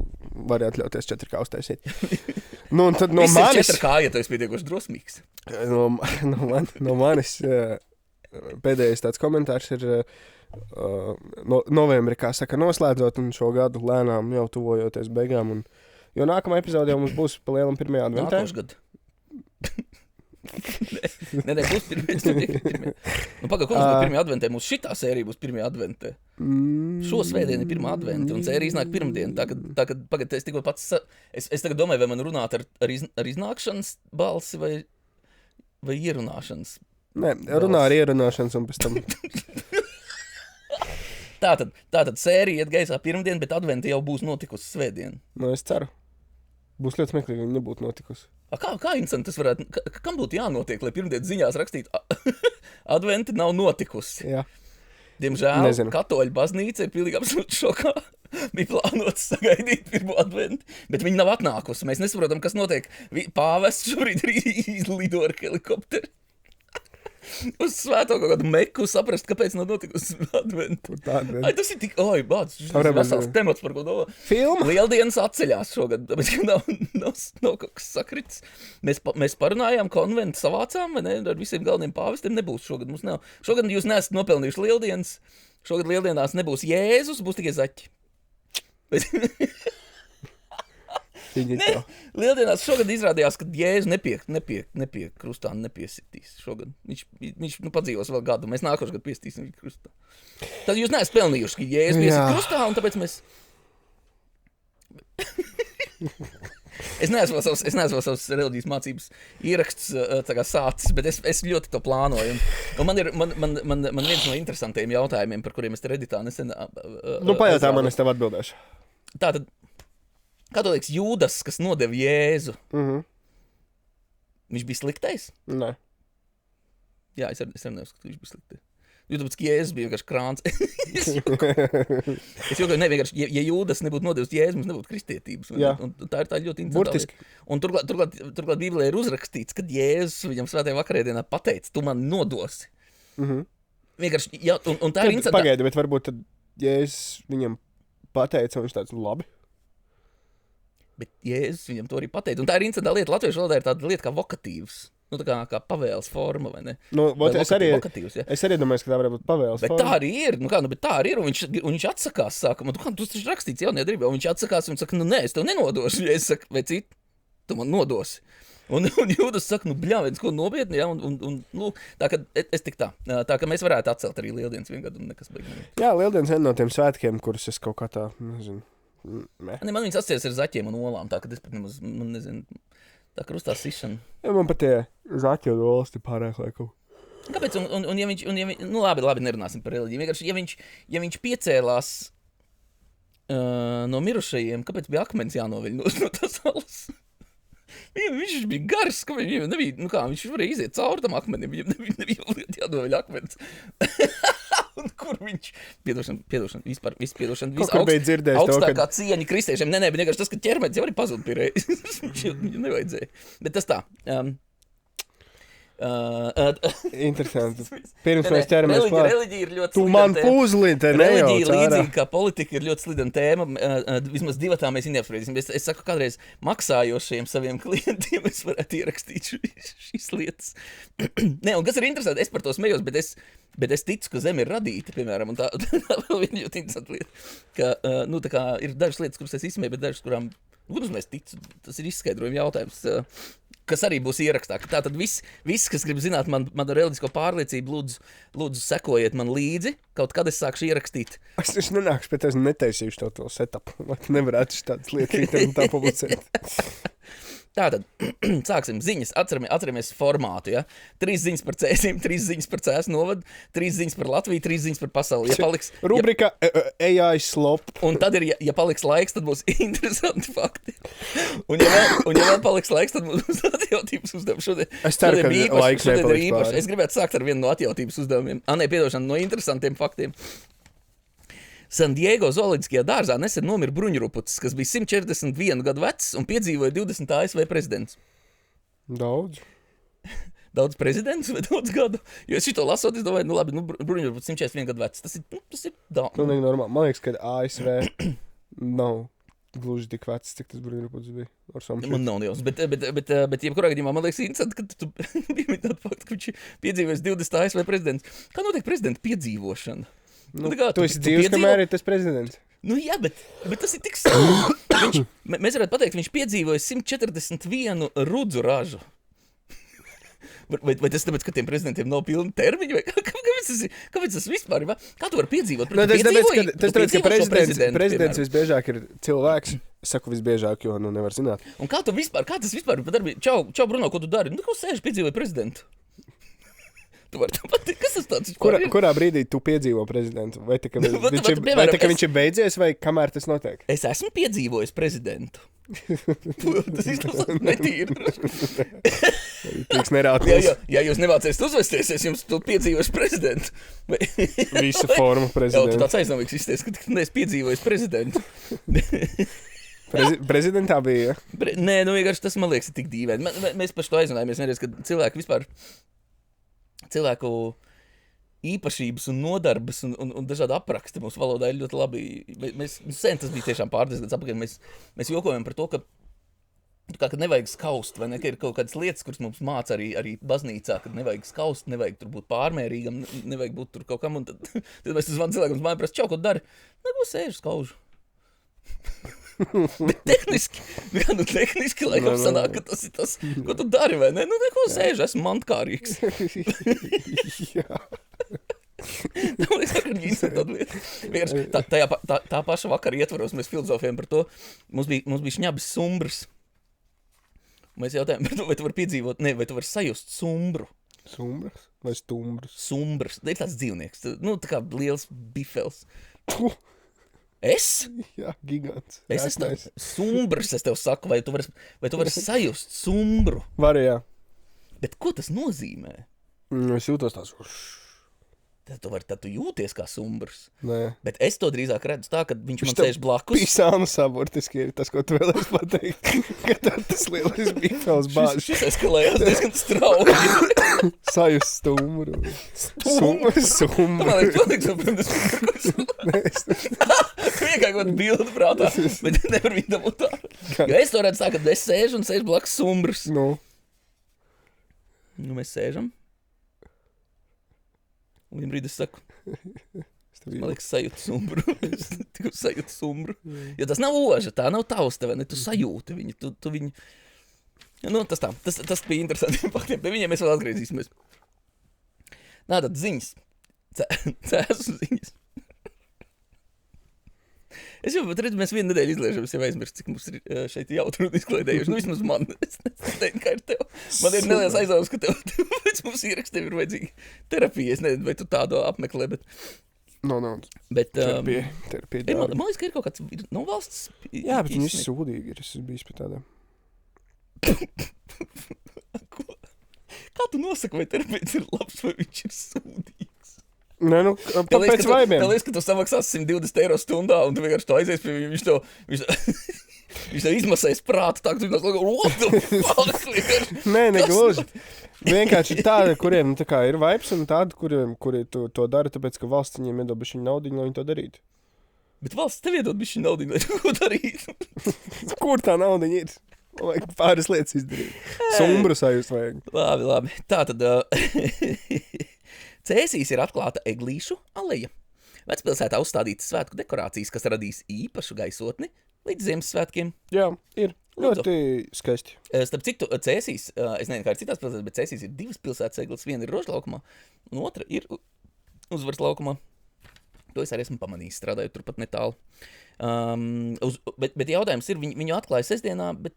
vari atļauties 4K uztaisīt. Un tad no Viss manis... ir 4K, ja tu esi pietiekoši drosmīgs. No manis pēdējais tāds komentārs ir novembrī, kā saka, noslēdzot un šo gadu lēnām jau tuvojoties beigām. Jo nākamā epizode jau mums būs pa lielam pirmajā adventē. Nākošu gadu. Nē, būs pirmie. Pagaid, ko mums būs pirmie adventē? Mums šitā sērija būs pirmie adventē. Šo svētdienu ir pirmā advente, un sērija iznāk pirmdien. Tā, kad pagaid, es tikko pats... Es tagad domāju, vai man runāt ar iznākšanas balsi vai ierunāšanas. Nē, runā ar ierunāšanas un pēc tam... Tātad sērija iet gaisā pirmdien, bet advente jau būs notikusi svētdien. Es ceru. Būs ļoti smieklīgi, ja viņa nebūtu notikusi. Kā interesanti tas varētu... Kam būtu jānotiek, lai pirmdien ziņās rakstītu adventi nav notikusi? Jā. Diemžēl katoļu baznīca ir pilnīgi absolūti šokā. Bija plānots sagaidīt pirmo adventi, bet viņi nav atnākusi. Mēs nesaprotam, kas notiek. Pāvests šobrīd lido ar helikopteri. Uz svēto kaut kādu meku saprast, kāpēc nav notikusi adventi. Tas ir tik... Bāc, šis ir vesels temats, par ko domā. Filma? Lieldienas atceļās šogad, tāpēc, ka nav kaut kas sakrits. Mēs parunājām konventu, savācām, vai ne? Ar visiem galveniem pāvestiem nebūs šogad. Mums nav. Šogad jūs neesat nopelnījuši lieldienas. Šogad lieldienās nebūs Jēzus, būs tikai zaķi. Lieldienās šogad izrādījās, ka Jēzu nepie krustā nepiesitīs šogad. Viņš padzīvos vēl gadu. Mēs nākošu gadu piestīsim viņu krustā. Tad jūs neesat pelnījuši, ka Jēzu piesit krustā, un tāpēc mēs... Es neesmu vēl savas reliģijas mācības ieraksts sācis, bet es ļoti to plānoju. Un man viens no interesantiem jautājumiem, par kuriem es te Redditā nesen... pajautā man, es tev atbildēšu. Tātad, kā tu liekas, Jūdas, kas nodeva Jēzu, viņš bija sliktais? Nē. Jā, es arī neuzskatu, ka viņš bija sliktais. Jo tāpēc, ka Jēzus bija vienkārši krāns. Es jokoju, vienkārši, ja Jūdas nebūtu nodevis Jēzu, mums nebūtu kristietības. Un tā ir tā ļoti interesanta lieta. Un turklāt Bībelē ir uzrakstīts, kad Jēzus viņam svētajā vakarēdienā pateica, tu man nodosi. Vienkārši, un tā ir interesanta. Pagaidi, bet varbūt tad Jēzus viņam pateica, un viņš tāds, labi. Bet Jēzus viņam to arī pateica. Un tā ir interesanta lieta. Latviešu valodā ir tāda lieta kā vokatīvs. Nu, tā kā pavēles forma, vai ne? Nu, Vai es arī ja? domāju, ka tā varētu būt pavēles Bet forma. tā arī ir. Bet tā arī ir. Un viņš atsakās sākumā. Tu taču rakstīts jaunie darbā. Un viņš atsakās un saka, es tev nenodošu. Ja es saku, vai citu, tu man nodosi. Un Jūdas saka, bļāviens, ko nopietni, ja? Tā, ka es tik tā. Tā, ka mēs varētu atcelt arī Lieldienas vienu gadu un nekas beigās. Jā, Lieldienas viena no tiem svētkiem, kurus es kaut kā tā, nezinu. Man viņas asociēs ar zaķiem un olām. Tā, ka es pat nemaz, man nezinu, tā krustā sišana. Jā, man pat tie zaķi un olas ir pārāk laiku. Kāpēc? Un ja viņš, labi, nerunāsim par reliģiju. Vienkārši, ja viņš piecēlās no mirušajiem, kāpēc bija akmens jānoveļ no tās salas? Viņš bija gars, ka viņam nebija, viņš varēja iziet cauri tam akmenim, viņam nebija jānoveļ akmens. Un kur viņš, piedošana, vispār augstākā cieņa kristiešiem. Nē, bet vienkārši tas, ka ķermenis jau arī pazūd pie reizes. Viņam nevajadzēja. Bet tas tā. Interesanti. Pirms mēs ķeramies klāt. Reliģija ir ļoti tu man puzli, te nejauc ārā. Reliģija līdzīgi kā politika ir ļoti slidena tēma. Vismaz divatā mēs neapspriedīsim. Es saku, kādreiz maksājošajiem saviem klientiem es varētu ierakstīt šīs lietas. Nē, un kas ir interesanti, es par to smējos, bet es ticu, ka Zeme ir radīta, piemēram, un tā vēl viena ļoti interesanta lieta, ka, tā kā ir dažas lietas, kuras es izsmēju, bet dažas, kurām, mēs ticu, tas ir izskaidrojuma jautājums, kas arī būs ierakstā. Tātad viss, kas grib zināt manu reliģisko pārliecību, lūdzu sekojiet man līdzi, kaut kad es sākšu ierakstīt. Es nenākšu pie tevis un netaisīšu to setup, lai nevarētu tādas lietas un tā publicēt. Tātad, sāksim ziņas, atceramies formātu, ja? 3 ziņas par cēsīm, 3 ziņas par cēsu novadu, 3 ziņas par Latviju, 3 ziņas par pasauli. Rubrika AI slop. Un tad ir, ja paliks laiks, tad būs interesanti fakti. Un ja vēl paliks laiks, tad būs atjautības uzdevumi. Es ceru, ka laiks nepaliks pāri. Es gribētu sākt ar vienu no atjautības uzdevumiem. Piedošana, no interesantiem faktiem. San Diego zooloģiskajā dārzā nesen nomira bruņurupucis, kas bija 141 gadu vecs un piedzīvoja 20 ASV prezidents. Daudz. Daudz prezidents vai daudz gadu? Jo es šito lasot, es domāju, labi, bruņurupucis 141 gadu vecs. Tas ir daudz. Pilnīgi normāli. Man liekas, ka ASV nav gluži tik vecs, cik tas bruņurupucis bija. Man nav nejausmas, bet jebkurā gadījumā man liekas interesanti, ka tu piemini tādu faktu, ka viņš piedzīvojas 20 ASV prezidents. Kā notiek prezidenta piedzīvošana? Tu esi dzīves, kamēr ir tas prezidents. Jā, bet tas ir tik svarīgi. Mēs varētu pateikt, viņš piedzīvoja 141 rudzu ražu. Vai tas tāpēc, ka tiem prezidentiem nav pilni termiņi? Kāpēc tas vispār ir? Kā tu vari piedzīvot? Tas tāpēc, ka prezidents visbiežāk ir cilvēks. Es saku visbiežāk, jo nevar zināt. Un kā tas vispār ir padarbīt? Čau, Bruno, ko tu dari? Ko sēži piedzīvoja prezidentu? Tu vari tam pateikt, kas tas tāds vispār ir? Kurā brīdī tu piedzīvo prezidentu? Vai tā, ka viņš ir beidzies, vai kamēr tas notiek? Es esmu piedzīvojis prezidentu. Tas izklausās netīri. Tiks nerāties. Ja jūs nevācies uzvesties, es jums tu piedzīvošu prezidentu. Visu formu prezidentu. Tu tāds aizdomīgs izties, ka tu neesi piedzīvojis prezidentu. Prezidentā bija, ja? Nē, vienkārši tas, man liekas, ir tik dīvaini. Mēs par to aizrunājamies vienreiz, ka cilvēku īpašības un nodarbes un dažādi apraksti mūsu valodā ir ļoti labi. Sen tas bija tiešām pārdesmit gadus apakaļ. Mēs jokojam par to, ka nevajag skaust, vai ne, ka ir kaut kādas lietas, kuras mums māca arī baznīcā, kad nevajag skaust, nevajag tur būt pārmērīgam, nevajag būt tur kaut kam. Un tad mēs zvanam cilvēkam uz mājām prasa, čau, ko dari? Neko sēžu, skaužu. Bet tehniski laikam sanāk, ka tas ir tas, ko tu dari, vai ne? Neko sēžu, esmu mantkārīgs. Jā. Tā paša vakara ietvaros mēs filozofējam par to. Mums bija šņabis sumbrs. Mēs jautājām par to, vai tu vari piedzīvot, vai tu vari sajust sumbru. Sumbrs vai stumbrs? Sumbrs. Tā ir tāds dzīvnieks. Tā kā liels bifels. Es? Jā, gigants. Es esmu sumbrs, es tev saku, vai tu vari sajust sumbru? Vari, jā. Bet ko tas nozīmē? Es jūtos tās. tad tu jūties kā sumbrs. Nē. Bet es to drīzāk redzu tā, ka viņš man sēž blakus. Pisānu saburtiski ir tas, ko tu vēlēs pateikt. Ka tas lielais bīfels bāžs. Šis eskalējās diezgan strauji. Sajust stumbru. Sumbru. Man liekas, pilnīgs sumbrs. Vienkārši kaut bildi prātā, bet nevar viņu dabūt tā. Jo es to redzu tā, ka es sēžu un sēžu blakus sumbrs. Nu, mēs sēžam. Un vienā brīdī es saku, man liekas, sajūtu sumbru. Es tikai sajūtu sumbru. Jo tas nav oža, tā nav tausta, vai ne? Tu sajūti viņu, tu viņu... Nu, tas tā, tas bija interesanti faktiem. Pie viņiem mēs vēl atgriezīsimies. Nā, tad ziņas. Cēsu ziņas. Es jau pat redzu, mēs vienu nedēļu izliežam, es jau aizmirstu, cik mums ir šeit jautri un izklaidējuši. Nu, vismaz man. Es nezinu, kā ir tev. Man ir neliels aizvaums, ka tev pēc mums ierakst, tev ir vajadzīga terapija. Es nezinu, vai tu tādu apmeklē, bet... no. Bet, terapija man liekas, ka ir kaut kāds... No valsts... Jā, bet viņi visi sūdīgi ir. Es esmu bijis pie tādām. Kā tu nosaki, vai terapeits ir labs, vai viņš ir sūdīgs? Nē, nu, pēc vaibiem. Tev liekas, ka tu samaksās 120 eiro stundā, un tu vienkārši to aizies pie viņu, viņš tev izmasēs prātu, tā, ka tu viņu what the fuck, vienkārši. Nē, negluži. Vienkārši tādi, kuriem tā kā ir vibes, un tādi, kuri to dara, tāpēc, ka valsts viņiem iedod bišķiņu naudiņu, lai viņi to darītu. Bet valsts tev iedod bišķiņu naudiņu, lai tu ko darītu. Kur tā naudiņa ir? Vajag pāris lietas izdarīt. Sumbru sajust vajag. Labi. Tātad... Cēsīs ir atklāta eglīšu aleja. Vecpilsētā uzstādītas svētku dekorācijas, kas radīs īpašu gaisotni līdz Ziemassvētkiem. Jā, ir ļoti skaisti. Starp citu, Cēsīs, es nezinu, kā ir citās pilsētās, bet Cēsīs ir divas pilsētas eglis. Viena ir Rožlaukumā, un otra ir Uzvaras laukumā. To es arī esmu pamanījis, strādājot turpat netālu. Bet jautājums ir, viņu atklāja sestdienā, bet...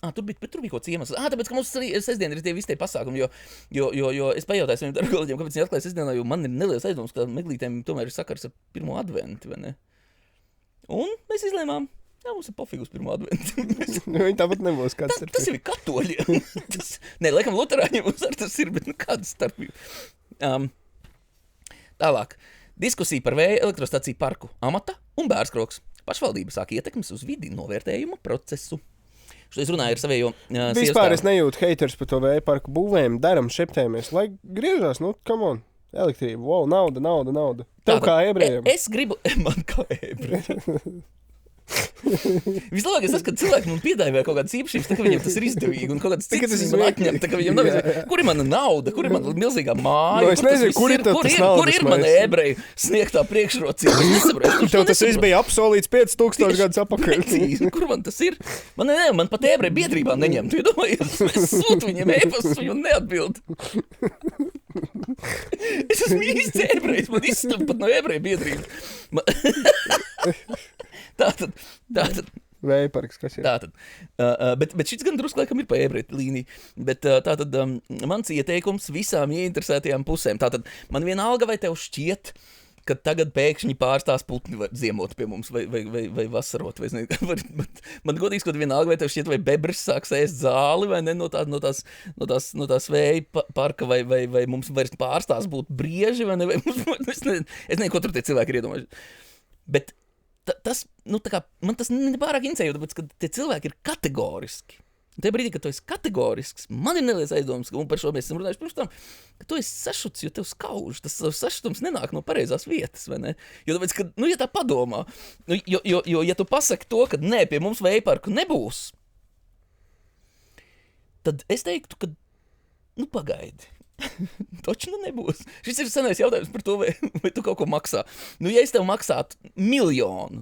Tur bija kaut kāds iemesls. Tāpēc, ka mums sestdien ir tie visi tie pasākumi, jo es pajautāju saviem darbiniekiem, kāpēc viņi atklāja sestdienā, jo man ir neliels aizdoms, ka meglītēm tomēr ir sakars ar pirmo adventu, vai ne? Un mēs izlēmām, mums ir pofigus pirmo adventu. Viņi tāpat nebūs kāds starpība. Tas jau ir katoļiem. Nē, laikam luterāņiem mums ar tas ir, bet kāda starpība. Tālāk. Diskusija par vēja elektrostaciju parku amata un bērskroks. Pašvaldība sāk ietekmes uz vidi novērtējuma procesu. Es runāju ar savējo Vispār es nejūtu haters par to vēja parku būvēm, daram, šeptējamies, lai griežās, come on, elektrība, wow, nauda. Tev kā ebrejam. Es gribu, man kā ebrejam. Vislabākais tas, kad cilvēki man piedāvā kaut kādas īpašības, tā ka viņiem tas ir izdevīgi, un kaut kādas citas viņam atņem, tā ka viņam nav izdevi. Kur ir mana nauda, kur ir mana milzīgā māja? Es nezinu, kur ir tas naudas. Kur ir mana ebreju sniegtā priekšrocība? Es nesaprotu. Tev tas viss bija apsolīts 5000 gadus apakaļ. Kur man tas ir? Man pat ebreju biedrībā neņem. Tu iedomājies, es sūtu viņiem e-pastus, viņi neatbild. Es esmu īsts ebrejs, man izstāv pat no ebreju biedrības. Tātad. Vējparks, kas ir? Tātad. Bet šis gan drusku laikam ir pa ebreju līniju. Bet tātad mans ieteikums visām ieinteresētajām pusēm. Tātad man vienalga, vai tev šķiet, ka tagad pēkšņi pārstās putni var ziemot pie mums vai vasarot. Vai man godīgi skot vienalga, vai tev šķiet, vai bebris sāks ēst zāli, vai ne, no tās vēja parka, vai mums vairs pārstās būt brieži, vai ne, es nezinu, ko tur tie cilvēki ir iedomājuši. Bet tas, man tas nepārāk interesē, tāpēc, ka tie cilvēki ir kategoriski. Un tajā brīdī, kad tu esi kategorisks, man ir neliels aizdoms, un par šo mēs esam runājuši pirms tam, ka tu esi sašuts, jo tev skauž. Tas sašutums nenāk no pareizās vietas, vai ne? Jo tāpēc, ka, ja tā padomā, jo ja tu pasaki to, ka nē, pie mums vējparku nebūs, tad es teiktu, ka, pagaidi. Taču nebūs. Šis ir senais jautājums par to, vai tu kaut ko maksā. Ja es tev maksātu 1 000 000,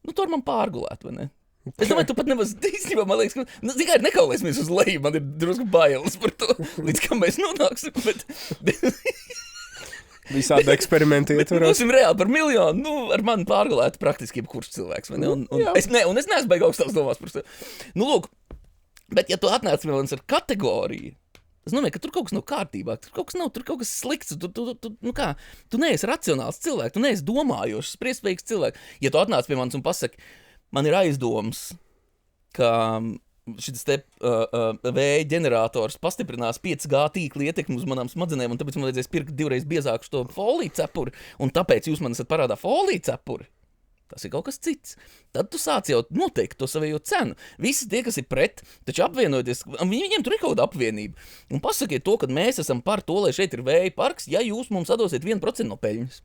to ar man pārgulēt, vai ne? Es domāju, tu pat nemaz īstenībā, man liekas, ka, tikai nekaulēsimies uz leju, man ir drusku bailes par to, līdz kam mēs nonāksim, bet... Visādi eksperimenti ietvaros. Būsim reāli par 1 000 000, ar mani pārgulēt praktiski jebkurš cilvēks, vai ne? Un es neesmu baigi augstās domās par to. Lūk, bet ja tu atnāc pie manis ar kategoriju, es domāju, ka tur kaut kas nav kārtībā, tur kaut kas slikts, tu neesi racionāls cilvēks, tu neesi domājošs, spriestspējīgs cilvēks. Ja tu atnāc pie manis un pasaki, man ir aizdoms, ka šis te vēja ģenerators pastiprinās 5G tīkli ietekmi uz manām smadzenēm, un tāpēc man vajadzēs pirkt 2 reizes biezāku šo foliju cepuri, un tāpēc jūs man esat parādā foliju cepuri. Tas ir kaut kas cits. Tad tu sāc jau noteikt to savējo cenu. Visi tie, kas ir pret, taču apvienoties, viņiem tur ir kaut kāda apvienība. Un pasakiet to, ka mēs esam par to, lai šeit ir vēja parks, ja jūs mums atdosiet 1% no peļņas.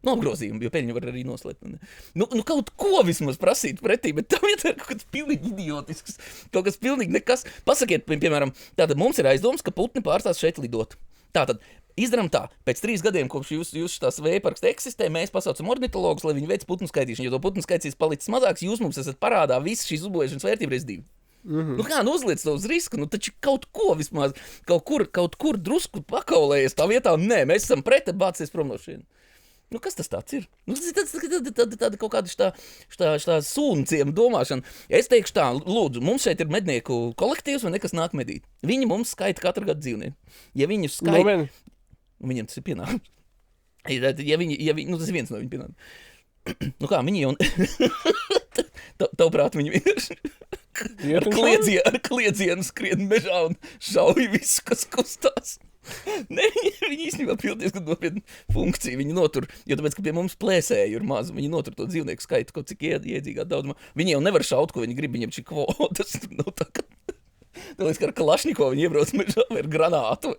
No apgrozījuma, jo peļņu var arī noslēpt. Nu, kaut ko vismaz prasīt pretī, bet tam ir kaut kas pilnīgi idiotisks. Kaut kas pilnīgi nekas. Pasakiet, piemēram, tātad mums ir aizdoms, ka putni pārstās šeit lidot. Tātad, izdarām tā, pēc 3 gadiem, kopš jūs tās vējparks eksistē, mēs pasaucam ornitologus, lai viņi veic putnu skaitīšanu, jo to putnu skaits palicis mazāks, jūs mums esat parādā visas šīs uzbūvēšanas vērtība reiz 2. Nu kā, uzliec to uz risku, taču kaut ko vismaz, kaut kur drusku pakaulējies tā vietā, nē, mēs esam pret, bācies prom no šiem. Kas tas tāds ir? Tāda kaut kāda štā sūnciema domāšana. Es teikšu tā, lūdzu, mums šeit ir mednieku kolektīvs vai nekas nāk medīt. Viņi mums skaita katru gadu dzīvnieku. Ja viņi skaita, viņiem tas ir pienākums. Ja viņi, tas ir viens no viņu pienākumiem. Kā, viņi jau... Tavuprāt, viņi ar kliedzienu skrien mežā un šauj visu, kas kustās. Nē, viņi īstenībā pildies, kad nopietni funkciju. Viņi notur, jo tāpēc, ka pie mums plēsēju ir maz, viņi notur to dzīvnieku skaitu, kaut cik iedzīgā daudzumā. Viņi jau nevar šaut, ko viņi grib, viņiem šī kvotas. Nav tā, ka... Tāpēc, ka ar Kalašniko viņi iebrauc mežā vai ar granātu.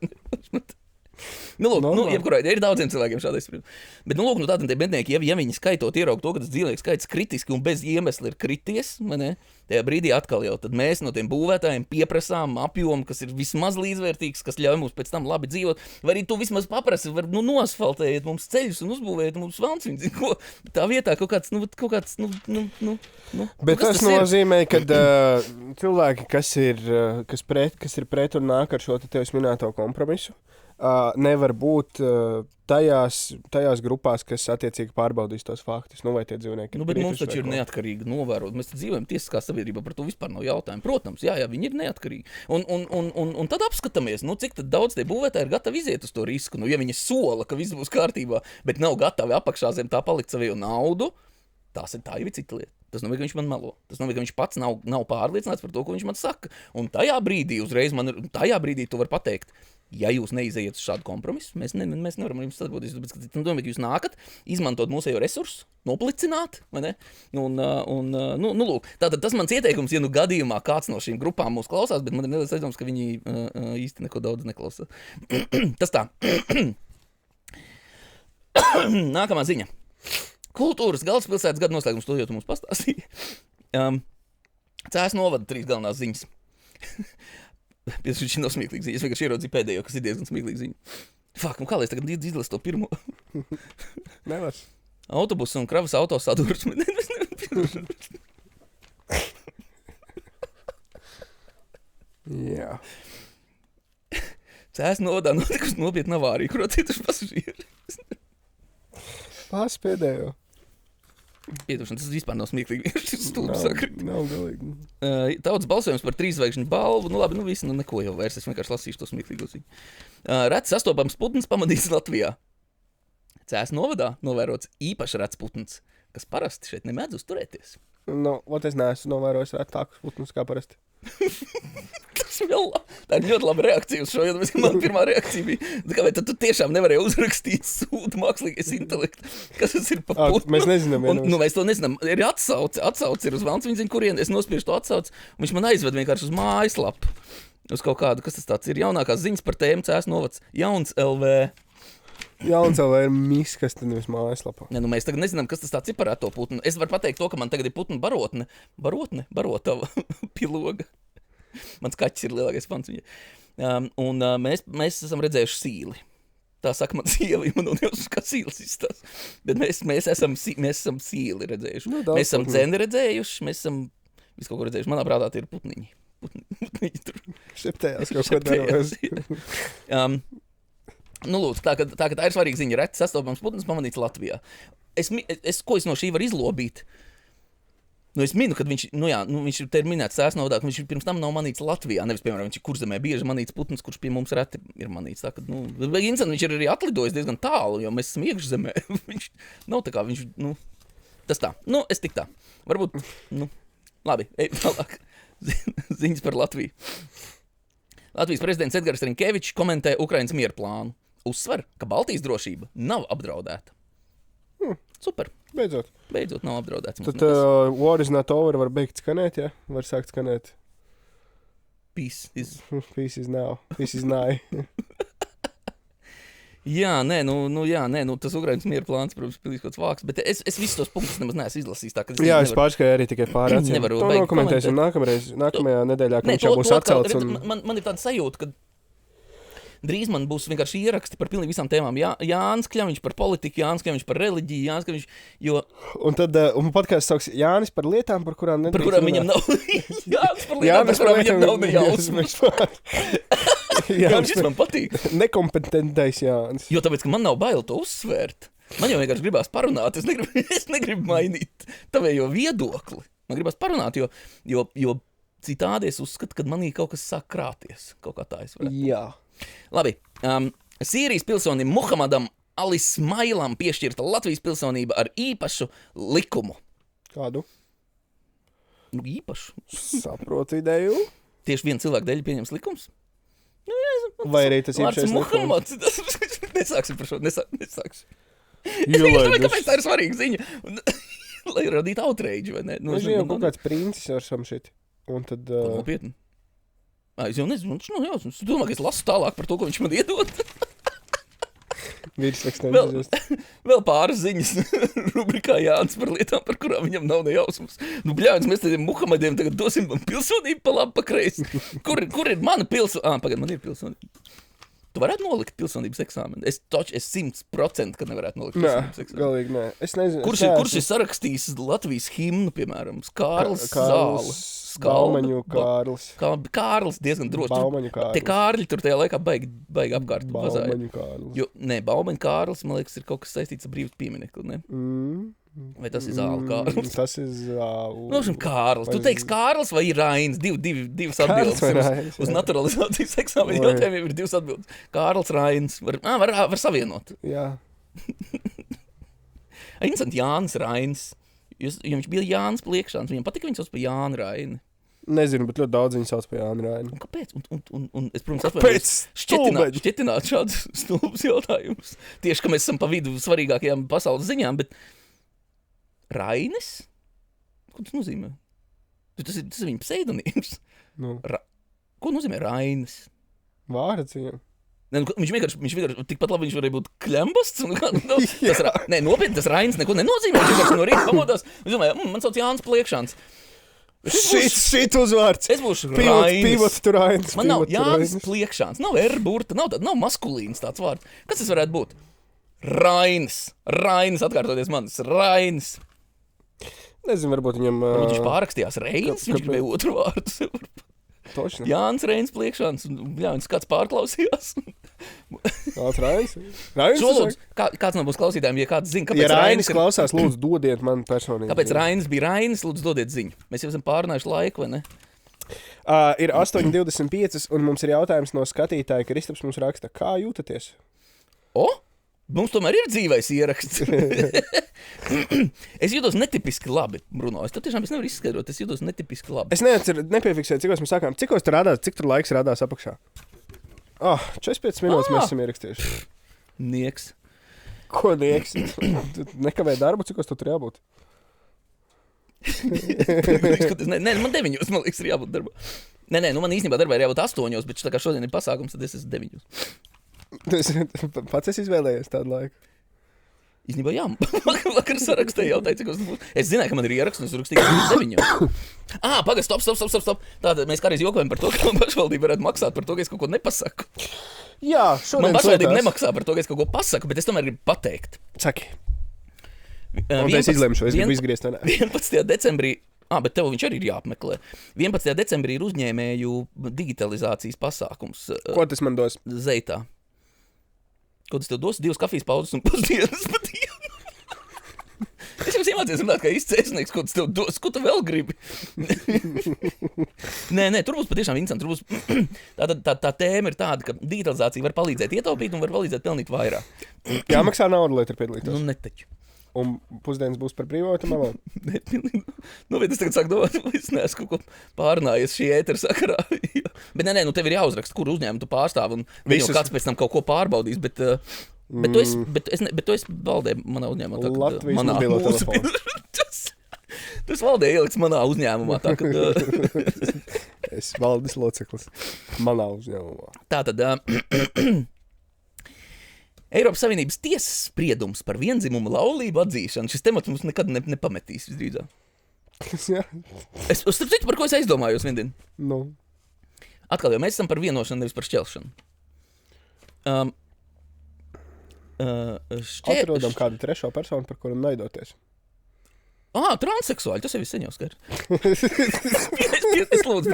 Jebkurā, ir daudziem cilvēkiem šādais spriedumu. Bet, lūk, tādiem mednieki, ja viņi skaitot ierauga to, ka tas dzīvnieku skaits kritiski un bez iemesla ir krities, ne, tajā brīdī atkal jau tad mēs no tiem būvētājiem pieprasām apjomu, kas ir vismaz līdzvērtīgs, kas ļauj mums pēc tam labi dzīvot, vai arī tu vismaz paprasi, var nosfaltējiet mums ceļus un uzbūvējiet mums valnciņus, ko tā vietā kaut kāds. Bet tas nozīmē, ka cilvēki, kas ir pret un nāk ar šo tevis minēto kompromisu, nevar būt tajās grupās, kas attiecīgi pārbaudīs tos faktus, vai tie dzīvnieki. Bet mums taču ir neatkarīgi novērot. Mēs dzīvojam tiesiskā sabiedrībā, par to vispār nav jautājumu. Protams, jā, viņi ir neatkarīgi. Un tad apskatāmies, cik tad daudz tie būvētāji ir gatavi iziet uz to risku. Ja viņi sola, ka viss būs kārtībā, bet nav gatavi apakšā zem tā palikt savu naudu, tā ir cita lieta. Tas nozīmē, ka viņš man melo. Tas nozīmē, ka viņš pats nav pārliecināts par to, ko viņš man saka. Un tajā brīdī tu vari pateikt, ja jūs neizejat uz šādu kompromisu, mēs nevaram jums atbildēt. Tāpēc, ka jūs nākat, izmantot mūsējo resursu, noplicināt, vai ne? Lūk, tātad tas mans ieteikums, ja gadījumā kāds no šīm grupām mūs klausās, bet man ir neliels aizdoms, ka viņi īsti neko daudz neklausās. Tas tā. Nākamā ziņa. Kultūras galvaspilsētas gada noslēgums, to jau tu mums pastāstīji. Cēs novada 3 galvenās ziņas. Šī nav smieklīga ziņa. Es vienkārši ieraudzīju pēdējo, kas ir diezgan smieklīga ziņa. Kā lai es tagad izlasu to pirmo? Nevar. Autobus un kravas auto sadursme. Jā. Cēs novadā notikusi nopietna avārija, kurā cietuši pasažieri. Pās pēdējo. Piedošana, tas vispār nav smieklīgi. Nav galīgi. Tautas balsojums par 3 zvaigžņu balvu. Labi, visi, neko jau vairs. Es vienkārši lasīšu to smieklīgo ziņu. Rets sastopams putns pamanīts Latvijā. Cēs novadā novērots īpaši rets putns, kas parasti šeit nemēdz uzturēties. Es neesmu novērojis retākus putnus kā parasti. Tā ir ļoti laba reakcija uz šo, jo man pirmā reakcija bija, vai tad tu tiešām nevarēji uzrakstīt sūdu mākslīgais intelekts, kas tas ir pa putnu. Mēs nezinām. Mēs to nezinām. Ir atsauce ir uz valsts, viņa zina, kurien es nospiežu to atsauci, un viņš man aizved vienkārši uz mājaslapu. Uz kaut kādu, kas tas tāds ir, jaunākās ziņas par tēmu Cēs novads. Jauns LV. Jauns LV ir miss, kas tad nevis mājaslapā. Mēs tagad nezinām, kas tas tāds ir par to putnu. Es varu pateikt to, ka man tagad ir putnu barotava piloga. Mans kaķis ir lielākais fans viņa. Mēs esam redzējuši sīli. Tā saka man sieva, jo man nav neuzsaka, kā sīles izstās. Bet mēs esam sīli redzējuši. Mēs esam dzeni redzējuši, mēs esam visu kaut ko redzējuši. Manā prātā tie ir putniņi. Putniņi tur. Šeptējās kaut ko darbojas. Lūdzu, tā ka tā ir svarīga ziņa. Reti sastopams putns pamanīts Latvijā. Ko es no šī varu izlobīt? Es minu, ka viņš te ir minēts Cēs novadā, ka viņš pirms tam nav manīts Latvijā. Nevis, piemēram, viņš ir Kurzemē bieži manīts putns, kurš pie mums reti ir manīts. Tā, ka, viņš ir arī atlidojis diezgan tālu, jo mēs esam iekšzemē. Viņš nav tā kā viņš, tas tā. Es tik tā. Varbūt, labi, ej tālāk. Ziņas par Latviju. Latvijas prezidents Edgars Rinkevičs komentē Ukrainas miera plānu. Uzsver, ka Baltijas drošība nav apdraudēta. Super. Beidzot nav apdraudēts. Tad war is not over var beigt skanēt, ja? Var sākt skanēt. Peace is now. Peace is nigh. Jā, tas Ukrainas miera plāns, protams, pilnīgi kaut kāds vāks, bet es visus tos punktus nemaz neesmu izlasījis. Tā, jā, es pārskatīju arī tikai pāri acīm. Nevaru to nokomentēsim nākamajā nedēļā, kad viņš jau būs atcelts. Man ir tāda sajūta, ka drīz man būs vienkārši ieraksti par pilnīgi visām tēmām. Jānis Kļaviņš par politiku, Jānis Kļaviņš par reliģiju, Jānis Kļaviņš, jo... Un tad podcasts sauks Jānis par lietām, par kurām nedrīkst. Par kurām viņam nav... Jānis par lietām, par kurām viņam nav nejausmas. Jānis man patīk. Nekompetentais Jānis. Jo tāpēc, ka man nav bail to uzsvērt. Man jau vienkārši gribās parunāt. Es negribu mainīt tavējo viedokli. Man gribās parunāt, jo citādi es uzskatu, ka manī kaut kas sāk krāties. Kaut kā tā es varētu. Jā. Labi. Sīrijas pilsonim Muhamadam Alismailam piešķirta Latvijas pilsonība ar īpašu likumu. Kādu? Īpašu. Saprotu ideju. Tieši viena cilvēka dēļ pieņems likums? Vai arī tas īpašais likums? Nesāksim par šo, nesāksim. Es domāju, kāpēc tā ir svarīga ziņa. Lai radītu outrage, vai ne? Viņš jau kaut kāds princis ar sam šit. Un tad... Nopietni. Es jau nezinu, es domāju, ka es lasu tālāk par to, ko viņš man iedod. Vēl pāris ziņas rubrikā Jānis par lietām, par kurām viņam nav nejausmas. Bļāvis, mēs tādiem Muhamadiem tagad dosim man pilsonību pa labi, pa kreisi. Kur ir mana pilsonība? Pagad, man ir pilsonība. Tu varētu nolikt pilsonības eksāmenu? Es 100%, ka nevarētu nolikt pilsonības eksāmenu. Galīgi nē. Es nezinu. Kurš ir sarakstījis Latvijas himnu, piemēram? Kārlis Zāle. Baumaņu Kārlis. Kārlis diezgan droši. Baumaņu Kārlis. Tie Kārļi tur tajā laikā baigi apkārt vazāja. Baumaņu Kārlis. Baumaņu Kārlis, man liekas, ir kaut kas saistīts ar brīvības pieminekli, ne? Vai tas ir Zāle Kārlis? Tas ir Zāle. No, Kārlis. Tu teiksi Kārlis vai Rainis? Divas atbildes. Uz naturalizācijas eksāmenu jautājumiem ir divas atbildes. Kārlis, Rainis. Var savienot. Jā. Interesanti, Jānis, Rainis. Jo viņš bija Jānis Pliekšāns. Viņam patika viņu sauc par Jāni Raini. Nezinu, bet ļoti daudz viņu sauc par Jāni Raini. Un kāpēc? Un es, protams, atvainojos šķietināt šādus stulbus jautājumus. Tieši, ka mēs esam pa vidu svarīgākajām pasaules ziņām, bet Rainis? Ko tas nozīmē? Tas ir viņa pseidonīms. Ko nozīmē Rainis? Vārds viņam. Viņš vienkārši tikpat labi viņš varēja būt klembasts. Nopietni, tas Rainis neko nenozīmē. Viņš vienkārši no rīta pamodās. Viņš domāja, man sauc Jānis Pliekšāns. Šit uzvārds. Es būšu Rainis. Pivot tu Rainis. Man nav Jānis Pliekšāns. Nav R-burta, nav maskulīns tāds vārds. Kas tas varētu būt? Rainis. Rainis, atkārtoties manis. Rainis. Nezinu, varbūt viņam... Varbūt viņš pārrakstījās Reinis, viņš gribēja otru vārdu. Točni. Jānis Reinis Pliekšāns, viņš kāds pārklausījās. Kāds Rainis? Kāds no būs klausītājiem, ja kāds zina, kāpēc Rainis klausās, lūdzu, dodiet man personīgi. Kāpēc Rainis bija Rainis, lūdzu, dodiet ziņu. Mēs jau esam pārnājuši laiku, vai ne? Ir 8:25 un mums ir jautājums no skatītāja, Kristaps mums raksta, kā jūtaties? Mums tomēr ir dzīvais ieraksts. Es jūtos netipiski labi, Bruno. Es nevaru izskaidrot, es jūtos netipiski labi. Es nepiefiksēju, cikos mēs sākām. Cikos tur radās, cik tur laiks radās apakšā? 45 minūtes mēs esam ierakstījuši. Nieks. Ko nieks? Nekavē darbu, cikos tu tur jābūt? Man 9, man liekas, ir jābūt darbā. Man īstenībā darbā ir jābūt 8, bet tā kā šodien ir pasākums, tad es esmu 9. Pats esi izvēlējies tādu laiku? Īstenībā jā, vakar sarakstīju jautāju, cik uz būs. Es zināju, ka man ir ieraksts, un es rakstīju, ka 9. Pagad, stop. Tātad mēs kādreiz jokojam par to, ka man pašvaldība varētu maksāt par to, ka es kaut ko nepasaku. Jā, šodien man pašvaldība nemaksā par to, ka es kaut ko pasaku, bet es tomēr gribu pateikt. Saki. Un es izlemšu, es gribu izgriezt. 11. decembrī, bet tev viņš arī ir jāapmeklē. 11. decembrī ir uzņēmēju digitalizācijas pasākums. Ko tas man dos? Zeitā. Ko tas tev dos? 2 kafijas pauzes un pusdienas pa dienu. Es jau iemācījos runāt kā īsts cēsnieks, ko tas tev dos. Ko tu vēl gribi? Nē, tur būs patiešām interesanti. Tur būs tā tēma ir tāda, ka digitalizācija var palīdzēt ietaupīt un var palīdzēt pelnīt vairāk. Jāmaksā naudu, lai tur piedalītos. Netaču. Un pusdienas būs par brīvo automalu? Nē, pilnīgi. Bet es tagad sāku domāt, es neesmu kaut ko pārnājies šī ētera sakarā. Bet nē, tev ir jāuzraksta, kur uzņēmumu tu pārstāvi, un viņu kāds pēc tam kaut ko pārbaudīs, bet tu esi valdē manā uzņēmumā. Latvijas mobilo telefonu. Tu esi valdē ielikts manā uzņēmumā. Tā, kad, es valdes loceklis manā uzņēmumā. Tātad... Eiropas Savienības tiesas spriedums par viendzimumu laulību atzīšanu. Šis temats mums nekad nepametīs, visdrīzāk. Jā. Starp citu, par ko es aizdomājos viendien? Nu. Atkal jau mēs esam par vienošanu, nevis par šķelšanu. Atrodam kādu trešo personu, par kuru naidoties. Transseksuāļi, tas jau ir sen jau skaidrs. Es lūdzu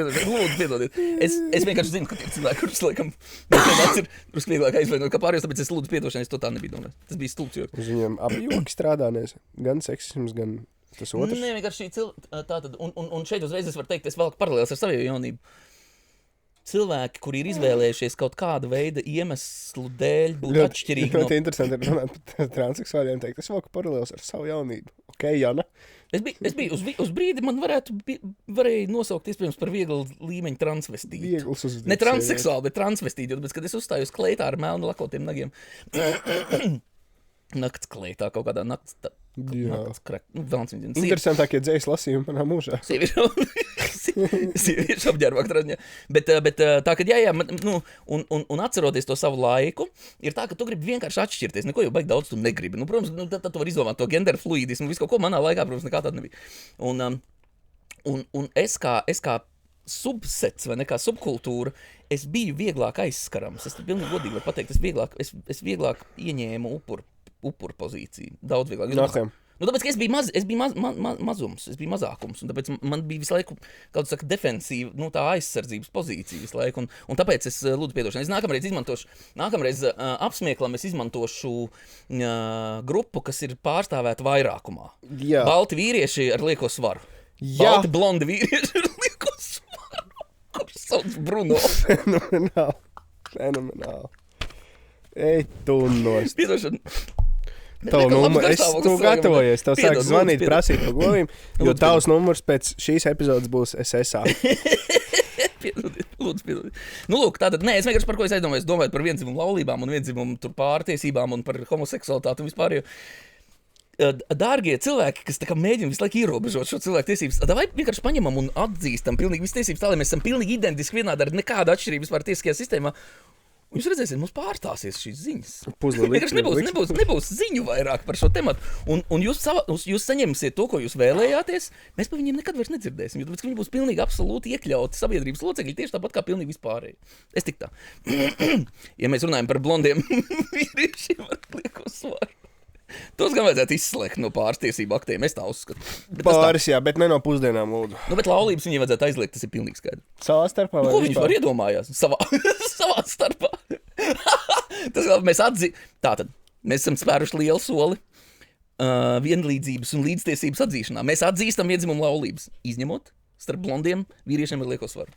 piedodiet. Es vienkārši zinu, ka tie cilvēki, kurus laikam tas ir drusku vieglāk aizvainot kā pārējos, tāpēc es lūdzu piedošanu, es to tā nebiju domājis. Tas bija stulbs joks. Uz viņiem abi joki strādānies, gan seksisms, gan tas otrs. Nē, vienkārši tātad, un šeit uzreiz es varu teikt, es velku paralēlis ar savu jaunību. Cilvēki, kuri ir izvēlējušies kaut kāda veida iemeslu dēļ būt atšķirīgi. Ļoti interesanti ir runāt par transseksuāļiem teikt, es velku paralēlis ar savu jaunību. Ok, Jana? Es biju uz brīdi, man varēja nosaukt iespējams par vieglu līmeņu transvestītu. Viegls uz ne transseksuāli, bet transvestītu, bet kad es uzstāju uz kleitā ar melnu lakotiem nagiem. Nakts kleitā, kaut kādā nakts interesantākie dzējas lasījumi manā mūžā. Sieviešu apģērbāk traģņā. Bet tā, kad un atceroties to savu laiku, ir tā, ka tu gribi vienkārši atšķirties. Neko jau baigi daudz tu negribi. Protams, tad tu vari izdomāt to genderfluidismu, visu kaut ko manā laikā, protams, nekā tāda nebija. Un es kā subsets vai nekā subkultūra, es biju vieglāk aizskarams. Es pilnīgi godīgi varu pateikt, es vieglāk ieņēmu upuru pozīciju. Daudz vieglāk. Tāpēc, ka es biju mazums, es biju mazākums, un tāpēc man bija visu laiku, kā tu saka, defensīva, tā aizsardzības pozīcija visu laiku, un tāpēc es lūdzu piedošanu. Es nākamreiz apsmieklam es izmantošu grupu, kas ir pārstāvēta vairākumā. Jā. Balti vīrieši ar lieko svaru. Jā. Balti blondi vīrieši ar lieko svaru. Kurš sauc Bruno? Fenomenāli. Ej, tu nost. Piedošanu. Tu gatavojies, tev sāks zvanīt, prasīt par govīm, jo tavs numurs pēc šīs epizodes būs SSA. Lūdzu. Lūk, tātad, es vienkārši par ko es aizdomājos, domājot par viendzimumu laulībām un viendzimumu tur pārtiesībām un par homoseksualitāti un vispār. Dārgie cilvēki, kas tā kā mēģina visu laiku ierobežot šo cilvēku tiesības, vai vienkārši paņemam un atzīstam pilnīgi visas tiesības tā, lai mēs esam pilnīgi identiski vienādi ar nekādu atšķirību vispār tiesiskajā sistēmā. Jūs redzēsiet, mums pārstāsies šīs ziņas. Vienkārši nebūs ziņu vairāk par šo tematu. Un jūs saņemsiet to, ko jūs vēlējāties, mēs par viņiem nekad vairs nedzirdēsim, jo tāpēc, ka viņi būs pilnīgi absolūti iekļauti sabiedrības locekļi, tieši tāpat kā pilnīgi vispārēji. Es tik tā. Ja mēs runājam par blondiem vīriešiem ar lieko svaru. Tos gan vajadzētu izslēgt no pārstiesību aktiem, es tā uzskatu. Pāris, jā, bet ne no pusdienām, lūdzu. Bet laulības viņi vajadzētu aizliegt, tas ir pilnīgi skaidrs. Savā starpā vai ko viņi var iedomājās? Savā starpā. Tātad, mēs esam spēruši lielu soli vienlīdzības un līdztiesības atzīšanā. Mēs atzīstam viendzimumu laulības, izņemot starp blondiem vīriešiem ar lieko svaru.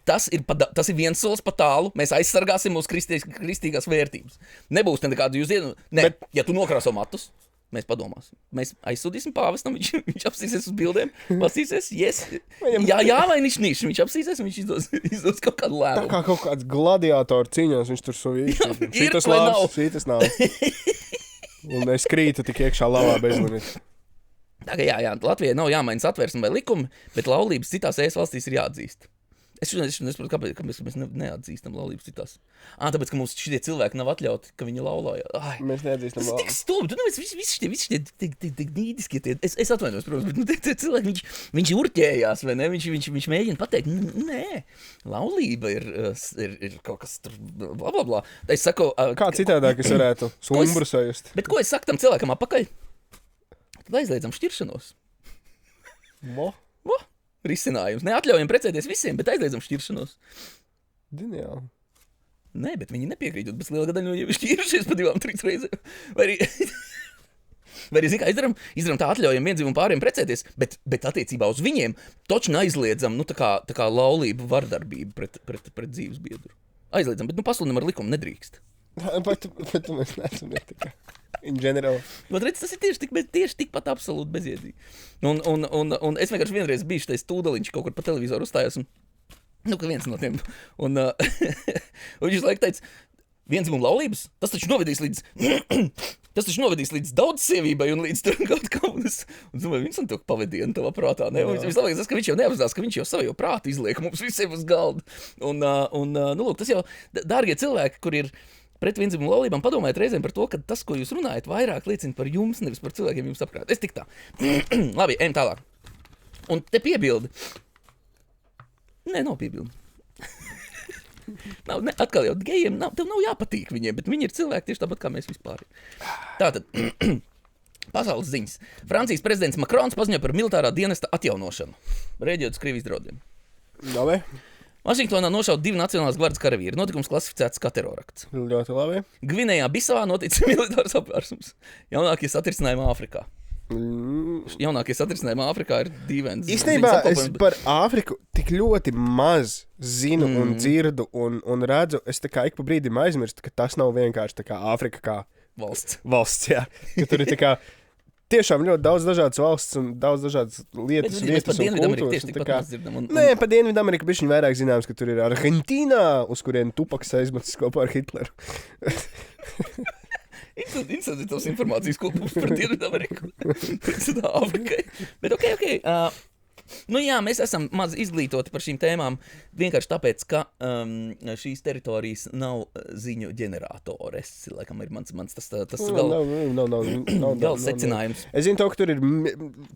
Tas ir viens solis pa tālu. Mēs aizsargāsim mūsu kristīgās vērtības. Nebūs nekādu ja tu nokrāso matus, mēs padomāsim. Mēs aizsūtīsim pāvestam, viņš apsīsies uz bildēm, pasīsies, yes. Jā, vai viņš apsīsies, viņš izdos kaut kādu lēmumu. Tā kā kaut kāds gladiātoru cīņās, viņš tur suvīši. Šitas labs, šitas nav. Un es krītu tik iekšā lavā bez limita. Tā kā jā, Latvijai nav jāmaina satversme vai likumi, bet laulības citās ES valstīs ir jāatzīst. Es nesaprotu, kāpēc mēs neatzīstam laulības citās. Tāpēc, ka mums šitie cilvēki nav atļauti, ka viņi laulāja. Mēs neatzīstam laulības. Tas ir tik stulbi, visi šitie tik nīdiski. Es atvainojos, protams, bet tie cilvēki, viņš urķējās, vai ne? Viņš mēģina pateikt, nē, laulība ir kaut kas tur blablabla. Es saku... Kā citādāk es varētu sumbru sajust? Bet ko es saku tam cilvēkam apakaļ? Tad aizliedzam šķiršanos. Risinājums. Neatļaujam precēties visiem, bet aizliedzam šķiršanos. Ģeniāli. Nē, bet viņi nepiekrīt, bet liela gadaļa no jau šķīrušies pa 2-3 reizēm. Vai arī izdaram tā atļaujam viendzimumu pāriem precēties, bet attiecībā uz viņiem toču aizliedzam, tā kā laulību vardarbību pret dzīves biedru. Aizliedzam, bet pasludinam ar likumu nedrīkst. Bet mēs neesam netikā. In general. Bet redz, tas ir tieši tikpat absolūti bezjēdzīgi. Un es vienkārši vienreiz biju štais tūdaliņš kaut kur pa televizoru uzstājos. Ka viens no tiem. Un viņš laiku teica, vienzimuma laulības, tas taču novedīs līdz daudz-sievībai un līdz tur kaut kā. Un domāju, Vincent, to pavadienu tavā prātā. Ne? Viņš labāk tas, ka viņš jau neapzinās, ka viņš jau savu prātu izliek mums visiem uz galda. Un lūk, tas jau, dārgie cilvēki, kur ir pret vienzimuma laulībām, padomājiet reizēm par to, ka tas, ko jūs runājat, vairāk liecina par jums, nevis par cilvēkiem jums apkārt. Es tik tā. Labi, ejam tālāk. Un te piebildi. Nē, nav piebildi. Atkal jau gejiem, tev nav jāpatīk viņiem, bet viņi ir cilvēki tieši tāpat kā mēs vispār. Tātad, pasaules ziņas. Francijas prezidents Makrons paziņoja par militārā dienesta atjaunošanu, rēģējot uz Krievijas draudiem. Labi. Vašingtonā nošaut 2 Nacionālās gvardas karavīri. Notikums klasificēts kā terorakts. Ļoti labi. Gvinējā Bisavā noticis militārs apvērsums. Jaunākie satricinājumi Āfrikā. Jaunākie satricinājumi Āfrikā ir dīvains. Īstenībā es par Āfriku tik ļoti maz zinu un dzirdu un redzu. Es tā kā ik pa brīdim aizmirstu, ka tas nav vienkārši tā kā Āfrika kā valsts. Jā. Ka tur ir tā kā tiešām ļoti daudz dažādas valsts un daudz dažādas lietas un kultūras. Nē, par Dienvidameriku bišķiņ vairāk zināms, ka tur ir Argentīnā, uz kurien Tupaks aizmetis kopā ar Hitleru. Interesanti tavs informācijas kopums par Dienvidameriku. Tā Āfrikai. Bet ok. Nu jā, mēs esam maz izglītoti par šīm tēmām vienkārši tāpēc, ka šīs teritorijas nav ziņu ģeneratores. Laikam ir mans tas gala secinājums. Es zinu to, ka tur ir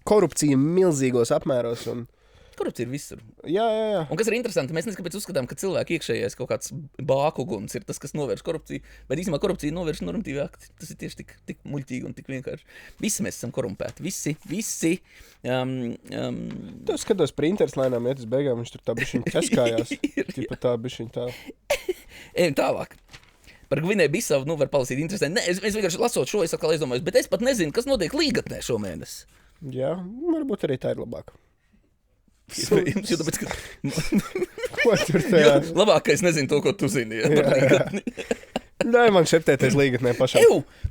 korupcija milzīgos apmēros un... Korupcija ir visur. Jā. Un kas ir interesanti, mēs kāpēc uzskatām, ka cilvēku iekšējais kaut kāds bākuguns ir tas, kas novērš korupciju, bet īstenībā korupcija novērš normatīvi akti. Tas ir tieši tik muļķīgi un tik vienkārši. Visi mēs esam korumpēti. Visi. Tu skatos printers lēnām, iet uz beigām, viņš tur tā bišķiņ ķeskājās. Tipa tā bišķiņ tā. Ejam tālāk. Par Gvinēju Bisavu, var palasīt interesanti. Nē, es vienkārši lasot šo, es atkal aizdomājos, bet es pat nezinu, kas notiek Līgatnē šomēnes. Jā, varbūt arī tā ir labāk. Jo tāpēc, ka... Ko tur tajā? Labākais nezinu to, ko tu zini. Ļauj man šeptēties Līgatnē pašam.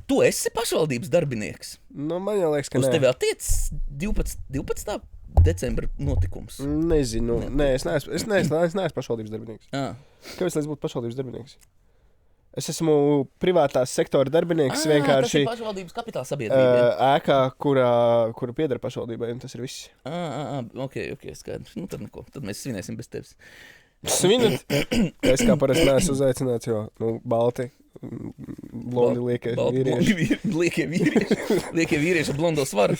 Tu esi pašvaldības darbinieks. Nu, man jau liekas, ka uz tevi attiec 12. decembra notikums. Nezinu. Nē, es neesmu pašvaldības darbinieks. Kāpēc es būtu pašvaldības darbinieks? Es esmu privātās sektora darbinieks vienkārši. Tas ir pašvaldības kapitāla sabiedrība. Ēkā, kura pieder pašvaldībai, un tas ir viss. Ok, skaidrs. Nu, tad neko. Tad mēs svinēsim bez tevis. Svinat? Es kā parasti neesmu uzaicināts, jo, balti, blondi liekie vīrieši. Liekie vīrieši ar blondo svaru.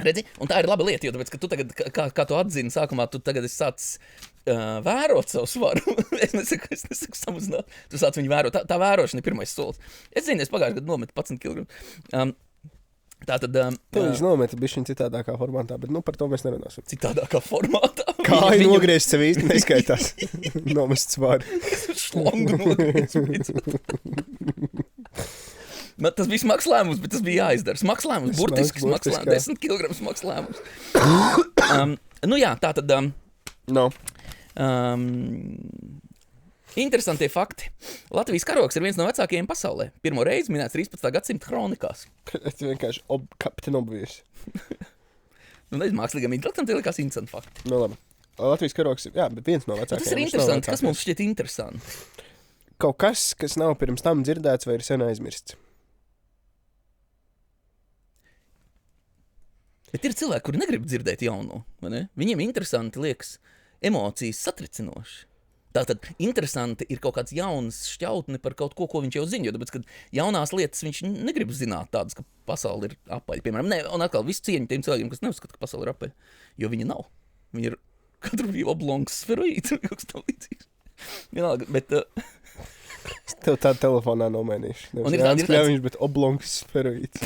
Redzi? Un tā ir laba lieta, jo tāpēc, ka tu tagad, kā tu atzini sākumā, tu tagad esi sācis vērot savu svaru. es nesaku samazināt. Tu sāc viņu vērot. Tā vērošana ir pirmais solis. Es zinu, es pagājuši gadu nometu 11 kg. Tātad... Tu viņus nometi bišķiņ citādākā formātā, bet par to mēs nerunāsim. Citādākā formātā? Kāju nogriezt sev īsti neskaitās. Nomest svaru. Šlangu nogriezt. Tas bija smags lēmums, bet tas bija jāizdara. Smags lēmums, burtiski smags lēmums. 10 kg smags lēmums. Nu jā, tā tad... Interesantie fakti. Latvijas karogs ir viens no vecākajiem pasaulē. Pirmo reizi minēts 13. gadsimta kronikās. Es vienkārši kapten obvies. Mākslīgam intelektam tie likās interesanti fakti. Labi. Latvijas karogs ir, bet viens no vecākajiem. Tas ir interesanti. Kas mums šķiet interesanti? Kaut kas nav pirms tam dzirdēts vai ir sen aizmirsts. Bet ir cilvēki, kuri negrib dzirdēt jaunu, vai ne? Viņiem interesanti liekas emocijas satricinoši. Tātad interesanti ir kaut kāds jauns šķautni par kaut ko viņš jau zina, jo tāpēc, kad jaunās lietas viņš negrib zināt tādas, ka pasaule ir apaļa. Piemēram, un atkal visu cieņu tiem cilvēkiem, kas neuzskata, ka pasaule ir apaļa, jo viņi nav. Viņi ir katru brīvu oblongs sferoīds vai kaut kas tam līdzīgs. Vienalga, bet... Tev tādu telefonā nomainīšu. Un ir tāds... bet oblongs sferoīds.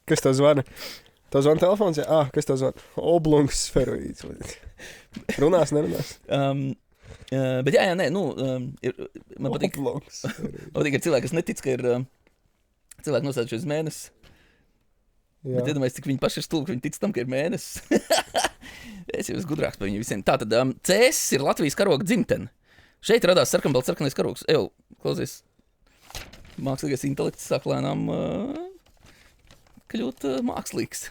Kas tev zvana? Tev zvana telefons? Jā, kas tev zvana? Oblongs sferoīds. Runās, nerunās? Bet jā, nē, man patīk, ir cilvēki, kas netic, ka ir cilvēki nosēdušies mēnesis. Bet iedomājies, cik viņi paši ir stulbi, ka viņi tic tam, ka ir mēnesis. Es jau esmu gudrāks par viņu visiem. Tātad, Cēsis ir Latvijas karoga dzimtene. Šeit radās sarkanbalts karogs. Eju, klausies. Mākslīgais intelekts sāk lēnām kļūt mākslīgs.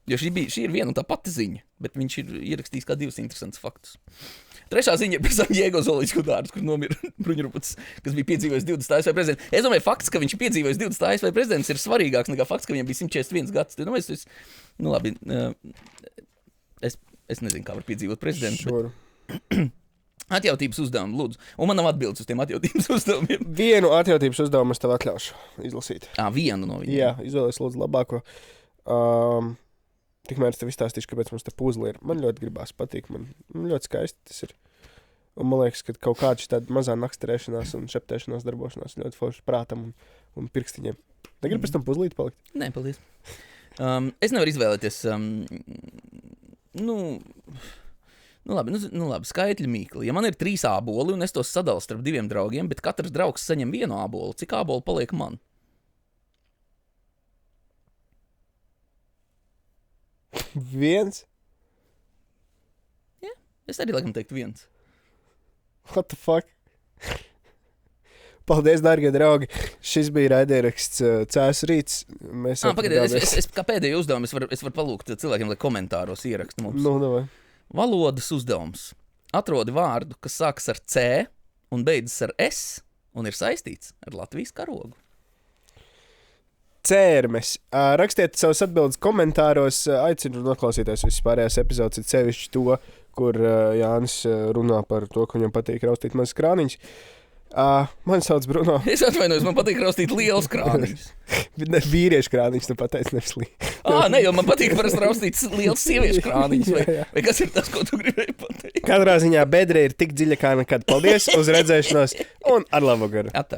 Jo šī ir viena un tā pati ziņa, bet viņš ir ierakstījis kā 2 interesantus faktus. Trešā ziņa ir par Sandiego Zooloģisko dārzu, kur nomira Bruņuruputs, kas bija piedzīvojis 20 ASV prezidentu. Es domāju, fakts, ka viņš ir piedzīvojis 20 ASV prezidents, ir svarīgāks nekā fakts, ka viņam bija 141 gads. Nu labi, es nezinu, kā var piedzīvot prezidentu. Bet... Atjautības uzdevumu, lūdzu. Un man nav atbildes uz tiem atjautības uzdevumiem. Vienu atjautības uzdevumu es tev atļaušu izlasīt. Vienu no viņiem. Jā, izvēlēs lūdzu labāko. Tikmēr es tev izstāstīšu, kāpēc mums te puzli ir. Man ļoti gribās patīk, man ļoti skaisti tas ir. Un man liekas, ka kaut kāda šī tāda mazā naksterēšanās un šeptēšanās darbošanās ļoti forši prātam un pirkstiņiem. Negribu pēc tam puzlīt palikt? Nē, paldies. Es nevaru izvēlēties, Nu labi, skaitļu mīkli. Ja man ir 3 āboli un es tos sadalu starp 2 draugiem, bet katrs draugs saņem 1 ābolu, cik ābolu paliek man? Viens? Jā, es arī laikam teiktu 1. What the fuck? Paldies, dārgie draugi. Šis bija raidieraksts Cēs rīts. Pagaidiet, es kā pēdējo uzdevumu es varu palūgt cilvēkiem, lai komentāros ierakstu mums. Davai. Valodas uzdevums. Atrodi vārdu, kas sākas ar C un beidzas ar S un ir saistīts ar Latvijas karogu. Cērmes. Rakstiet savus atbildes komentāros. Aicinu noklausīties visas pārējās epizodes, ir sevišķi to, kur Jānis runā par to, ka viņam patīk raustīt mazas krāniņas. Man sauc Bruno. Es atvainojos, man patīk raustīt liels krāniņus. Vīriešu krāniņus, tu pateici, nevis ne, jo man patīk parasti raustīt liels sieviešu krāniņus. Vai kas ir tas, ko tu gribēji pateikt? Katrā ziņā bedre ir tik dziļa kā nekad. Paldies, uz redzēšanos un ar labu garu. Atā.